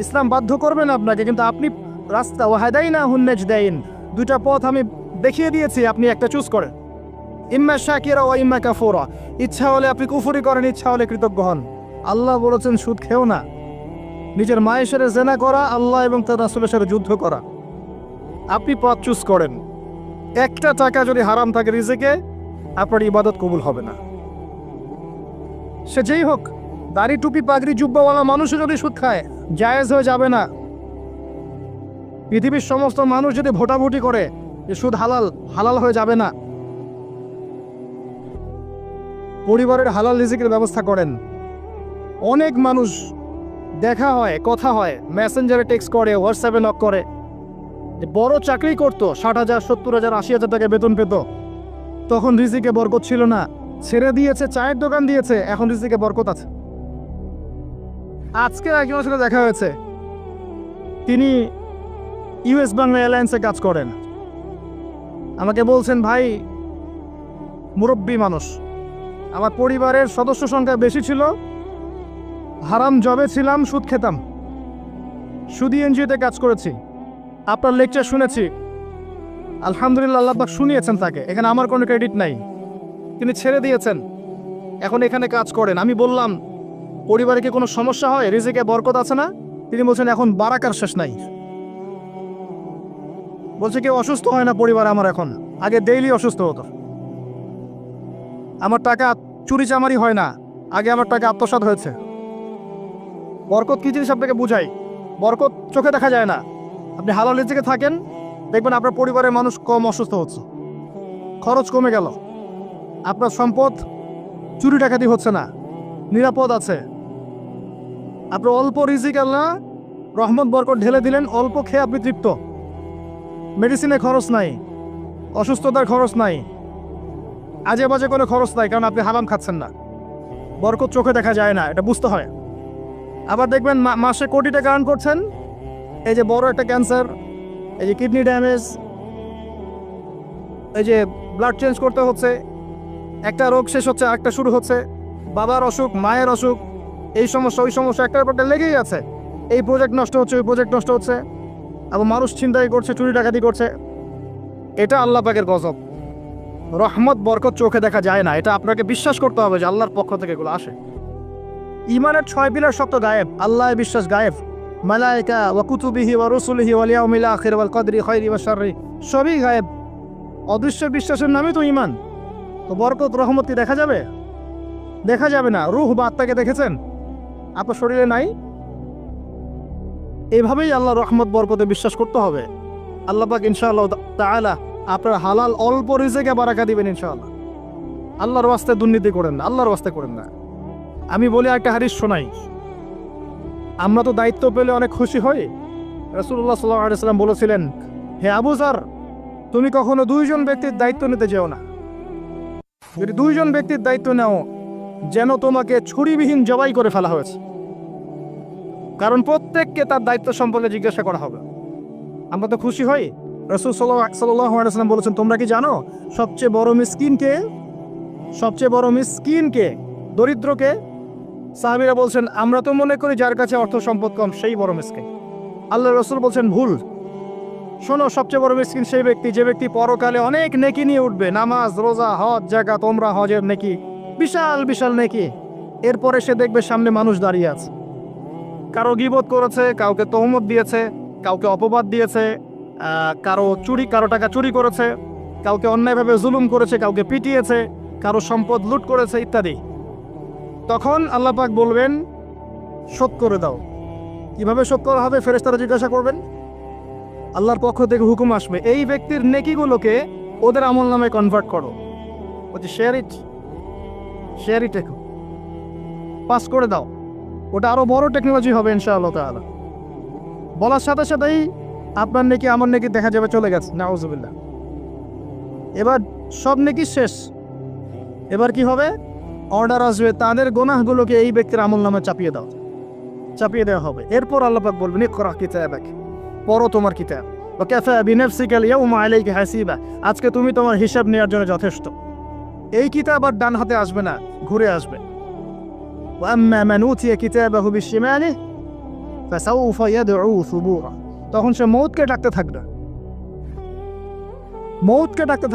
ইসলাম বাধ্য করবে না আপনাকে, কিন্তু আপনি রাস্তা ওয়াহাদাইনাহুন নাজদাইন, দুইটা পথ আমি দেখিয়ে দিয়েছি, আপনি একটা চুজ করেন। ইম্মা শাকিরা ওয়া ইম্মা কাফুরা, ইচ্ছা হলে আপনি কুফরি করেন, ইচ্ছা হলে কৃতজ্ঞ হন। আল্লাহ বলেছেন সুদ খেও না। নিজের মায়ের সাথে জেনা করা, আল্লাহ এবং তার রাসূলের সাথে যুদ্ধ করা। আপনি পথ চুজ করেন। একটা টাকা যদি হারাম থাকে রিজিকে, আপনার ইবাদত কবুল হবে না। সে যেই হোক, দাড়ি টুপি পাগড়ি জুব্বাওয়ালা মানুষও যদি সুদ খায়, জায়েজ হয়ে যাবে না। পৃথিবীর সমস্ত মানুষ যদি ভোটাভুটি করে যে সুদ হালাল, হালাল হয়ে যাবে না। পরিবারের হালাল রিজিকের ব্যবস্থা করেন। অনেক মানুষ দেখা হয়, কথা হয়, মেসেঞ্জারে টেক্সট করে, হোয়াটসঅ্যাপে নক করে, বড় চাকরি করতো, 60,000 70,000 80,000 টাকা বেতন পেত, তখন রিজিকে বরকত ছিল না, ছেড়ে দিয়েছে, চায়ের দোকান দিয়েছে, এখন রিজিকে বরকত আছে। আজকে একজনের সাথে দেখা হয়েছে, তিনি ইউএস বাংলা এয়ারলাইন্সে কাজ করেন। আমাকে বলছেন, ভাই, মুরব্বী মানুষ, আমার পরিবারের সদস্য সংখ্যা বেশি ছিল, হারাম জবে ছিলাম, সুদ খেতাম, সুদি এনজিওতে কাজ করেছি, আপনার লেকচার শুনেছি, আলহামদুলিল্লাহ, আল্লাহ পাক শুনিয়েছেন তাকে, এখানে আমার কোনো ক্রেডিট নাই, তিনি ছেড়ে দিয়েছেন, এখন এখানে কাজ করেন। আমি বললাম, পরিবারে কি কোনো সমস্যা হয়, রিজিকে বরকত আছে না? তিনি বলছেন, এখন বারাকার শেষ নাই। বলছে, কেউ অসুস্থ হয় না পরিবার আমার এখন, আগে ডেইলি অসুস্থ হতো। আমার টাকা চুরি চামারি হয় না, আগে আমার টাকা আত্মসাৎ হয়েছে। বরকত কি জিনিস আপনাকে বুঝাই। বরকত চোখে দেখা যায় না। আপনি হালাল রিজিকে থাকেন, দেখবেন আপনার পরিবারের মানুষ কম অসুস্থ হচ্ছে, খরচ কমে গেল, আপনার সম্পদ চুরি ডাকাতি হচ্ছে না, নিরাপদ আছে। আপনার অল্প রিজিক আল্লাহ রহমত বরকত ঢেলে দিলেন, অল্প খেয়ে আপনি তৃপ্ত, মেডিসিনের খরচ নাই, অসুস্থতার খরচ নাই, আজে বাজে কোনো খরচ নাই, কারণ আপনি হারাম খাচ্ছেন না। বরকত চোখে দেখা যায় না, এটা বুঝতে হয়। আবার দেখবেন মাসে কোটি টাকা আর্ন করছেন, এই যে বড় একটা ক্যান্সার, এই যে কিডনি ড্যামেজ, এই যে ব্লাড চেঞ্জ করতে হচ্ছে, একটা রোগ শেষ হচ্ছে আরেকটা শুরু হচ্ছে, বাবার অসুখ, মায়ের অসুখ, এই সমস্যা ওই সমস্যা একটার পর একটা লেগেই আছে। এই প্রজেক্ট নষ্ট হচ্ছে, ওই প্রজেক্ট নষ্ট হচ্ছে, আবার মানুষ ছিনতাই করছে, চুরি ডাকাতি করছে। এটা আল্লাহ পাকের গজব। রহমত বরকত চোখে দেখা যায় না, এটা আপনাকে বিশ্বাস করতে হবে যে আল্লাহর পক্ষ থেকে এগুলো আসে। ইমানের 6 পিলার শক্ত গায়েব, আল্লাহ বিশ্বাস গায়েব, মালায়েকা ওয়া কুতুবিহি ওয়া রুসুলিহি ওয়াল ইয়াউমিল আখির ওয়াল কদরি খাইরি ওয়া শাররি, সবই গায়েব। অদৃশ্য বিশ্বাসের নামই তো ঈমান। তো বরকত রহমত কি দেখা যাবে? দেখা যাবে না। রূহ বা আত্মাকে দেখেছেন? আপনার শরীরে নাই। এভাবেই আল্লাহ রহমত বরকতে বিশ্বাস করতে হবে। আল্লাহ পাক ইনশাআল্লাহ তাআলা আপনার হালাল অল্প রিজিকে বারাকা দিবেন ইনশাআল্লাহ। আল্লাহর ওয়াস্তে দুর্নীতি করেন না, আল্লাহর ওয়াস্তে করেন না। আমি বলি একটা হাদিস শোনাই, আমরা তো দায়িত্ব পেলে অনেক খুশি হই। রাসূলুল্লাহ সাল্লাল্লাহু আলাইহি ওয়াসাল্লাম বলেছিলেন, হে আবু যর, তুমি কখনো দুইজন ব্যক্তির দায়িত্ব নিতে যেও না। যদি দুইজন ব্যক্তির দায়িত্ব নাও, যেন তোমাকে ছুরিবিহীন জবাই করে ফেলা হয়েছে, কারণ প্রত্যেককে তার দায়িত্ব সম্পর্কে জিজ্ঞাসা করা হবে। আমরা তো খুশি হই। রাসূল সাল্লাল্লাহু আলাইহি ওয়াসাল্লাম বলেছেন, তোমরা কি জানো সবচেয়ে বড় মিসকিন কে? সবচেয়ে বড় মিসকিন কে? দরিদ্রকে? সাহাবীরা বলছেন, আমরা তো মনে করি যার কাছে অর্থ সম্পদ কম সেই বড় মিসকিন। আল্লাহ রাসূল বলছেন, ভুল। শোনো, সবচেয়ে বড় মিসকিন সেই ব্যক্তি যে ব্যক্তি পরকালে অনেক নেকি নিয়ে উঠবে, নামাজ, রোজা, হজ, যাকাত, ওমরা, হজের নেকি, বিশাল বিশাল নেকি। এরপরে সে দেখবে সামনে মানুষ দাঁড়িয়ে আছে, কারো গীবত করেছে, কাউকে তহমত দিয়েছে, কাউকে অপবাদ দিয়েছে, কারো টাকা চুরি করেছে, কাউকে অন্যায়ভাবে জুলুম করেছে, কাউকে পিটিয়েছে, কারো সম্পদ লুট করেছে ইত্যাদি। তখন আল্লাহ পাক বলবেন, শোধ করে দাও। কিভাবে শোধ করা হবে? ফেরেশতারা জিজ্ঞাসা করবেন, আল্লাহর পক্ষ থেকে হুকুম আসবে, এই ব্যক্তির নেকিগুলোকে ওদের আমল নামে কনভার্ট করো। বলছে শেয়ার ইট পাস করে দাও। ওটা আরো বড় টেকনোলজি হবে ইনশাআল্লাহ তাআলা। বলার সাথে সাথেই আপনার নেকি আমার নেকি দেখা যাবে চলে গেছে, নাউজুবিল্লাহ। এবার সব নেকি শেষ। এবার কি হবে? অর্ডার আসবে, তাদের গুনাহগুলোকে এই ব্যক্তির আমল নামে চাপিয়ে দেওয়া হবে। এরপর আল্লাহ পাক বলবেন, ইকরা কিতাবাক, পড়ো তোমার কিতাব। ওয়া কাফা বিনাফসিকা আল-ইয়াওমা আলাইকা হাসিবা, আজকে তুমি তোমার হিসাব নেওয়ার জন্য যথেষ্ট। এই কিতাব আর ডান হাতে আসবে না, ঘুরে আসবে। ওয়া আম্মা মান উতিয়া কিতাবাহু বিশিমালিহি ফাসাউফা ইয়াদউ সুবুরা, তখন সে মৌতকে ডাকতে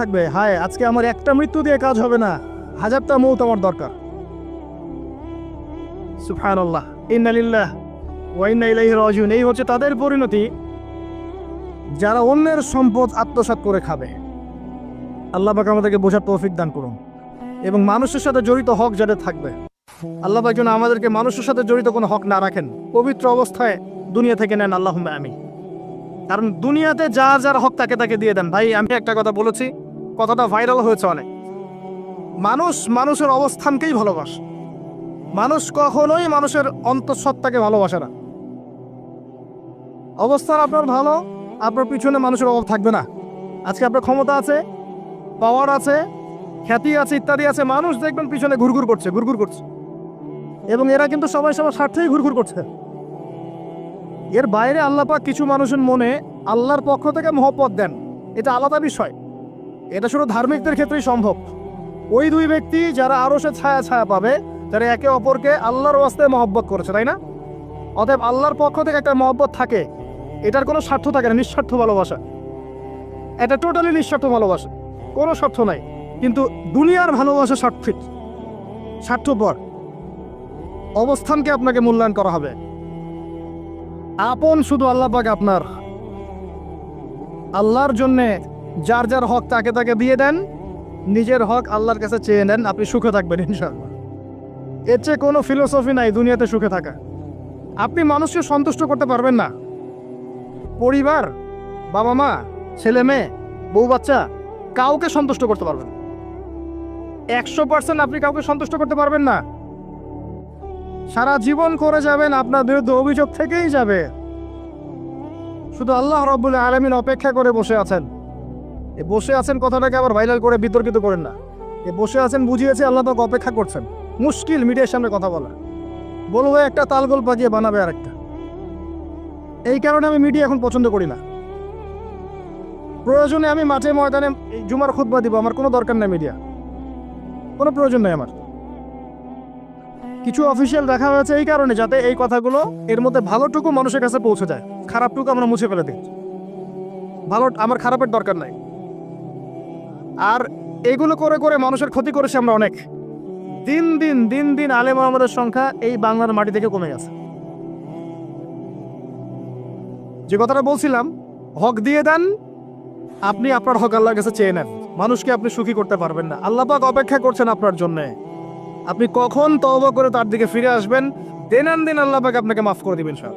থাকবে, হায় আজকে আমার একটা মৃত্যু দিয়ে কাজ হবে না, হাজারটা মৌত আমার দরকার। সুবহানাল্লাহ, ইন্না লিল্লাহি ওয়া ইন্না ইলাইহি রাজিউন। এই হচ্ছে তাদের পরিণতি যারা অন্যের সম্পদ আত্মসাৎ করে খাবে। আল্লাহ পাক আমাদেরকে বোঝার তৌফিক দান করুন, এবং মানুষের সাথে জড়িত হক যাদের থাকবে, আল্লাহ পাক যেন আমাদেরকে মানুষের সাথে জড়িত কোনো হক না রাখেন, পবিত্র অবস্থায় দুনিয়া থেকে নেন, আল্লাহুম্মা আমিন। কারণ দুনিয়াতে যার হক তাকে দিয়ে দেন। ভাই, আমি একটা কথা বলেছি, কথাটা ভাইরাল হয়েছে অনেক। মানুষের অবস্থানকেই ভালোবাসে, মানুষ কখনোই মানুষের অন্তঃসত্ত্বাকে ভালোবাসে না। অবস্থান আপনার ভালো, আপনার পিছনে মানুষের অভাব থাকবে না। আজকে আপনার ক্ষমতা আছে, পাওয়ার আছে, খ্যাতি আছে, ইত্যাদি আছে, মানুষ দেখবেন পিছনে ঘুরঘুর করছে, এবং এরা কিন্তু সবাই সবার স্বার্থেই ঘুরঘুর করছে। এর বাইরে আল্লাহ পাক কিছু মানুষের মনে আল্লাহর পক্ষ থেকে মহব্বত দেন, এটা আলাদা বিষয়। এটা শুধু ধার্মিকদের ক্ষেত্রেই সম্ভব। ওই দুই ব্যক্তি যারা আরশে ছায়া পাবে, যারা একে অপরকে আল্লাহর ওয়াস্তে মহব্বত করেছে, তাই না? অতএব আল্লাহর পক্ষ থেকে একটা মহব্বত থাকে, এটার কোনো স্বার্থ থাকে না, নিঃস্বার্থ ভালোবাসা। এটা টোটালি নিঃস্বার্থ ভালোবাসা, কোনো স্বার্থ নাই। কিন্তু দুনিয়ার ভালোবাসা স্বার্থপর। অবস্থানকে আপনাকে মূল্যায়ন করা হবে। আপন শুধু আল্লাহ পাক আপনার। আল্লাহর জন্যে যার হক তাকে দিয়ে দেন, নিজের হক আল্লাহর কাছে চেয়ে নেন, আপনি সুখে থাকবেন ইনশাআল্লাহ। এর চেয়ে কোনো ফিলোসফি নাই দুনিয়াতে সুখে থাকা। আপনি মানুষকে সন্তুষ্ট করতে পারবেন না, পরিবার, বাবা মা, ছেলে মেয়ে, বউ বাচ্চা, কাউকে সন্তুষ্ট করতে পারবেন না। 100% আপনি কাউকে সন্তুষ্ট করতে পারবেন না। সারা জীবন করে যাবেন, আপনার বিরুদ্ধে অভিযোগ থেকেই যাবে। শুধু আল্লাহ রাব্বুল আলামিন অপেক্ষা করে বসে আছেন। এই বসে আছেন কথাটাকে আবার ভাইরাল করে বিতর্কিত করেন না। এই বসে আছেন বুঝিয়েছে আল্লাহ তাকে অপেক্ষা করছেন। মুশকিল মিডিয়ার সামনে কথা বলা, বলবো একটা তালগোল পাকিয়ে বানাবে আরেকটা। এই কারণে আমি মিডিয়া এখন পছন্দ করি না। প্রয়োজনে আমি মাঠে ময়দানে জুমার খুতবা দিব, আমার কোনো দরকার নেই মিডিয়া, কোনো প্রয়োজন নেই আমার। কিছু অফিসিয়াল রাখা হয়েছে এই কারণে, যাতে এই কথাগুলো এর মধ্যে ভালোটুকু মানুষের কাছে পৌঁছে যায়, খারাপটুকু আমরা মুছে ফেলে দিই। আমার খারাপের দরকার নাই। আর এগুলো করে করে মানুষের ক্ষতি করেছে আমরা অনেক। দিন দিন আলেম ওলামাদের সংখ্যা এই বাংলার মাটি থেকে কমে গেছে। যে কথাটা বলছিলাম, হক দিয়ে দেন, আপনি আপনার হক আল্লাহর কাছে চেয়ে নেন। মানুষকে আপনি সুখী করতে পারবেন না। আল্লাহ পাক অপেক্ষা করছেন আপনার জন্যে। আপনি কখন তওবা করে তার দিকে ফিরে আসবেন, দিন আল্লাহ পাক আপনাকে মাফ করে দিবেন সব।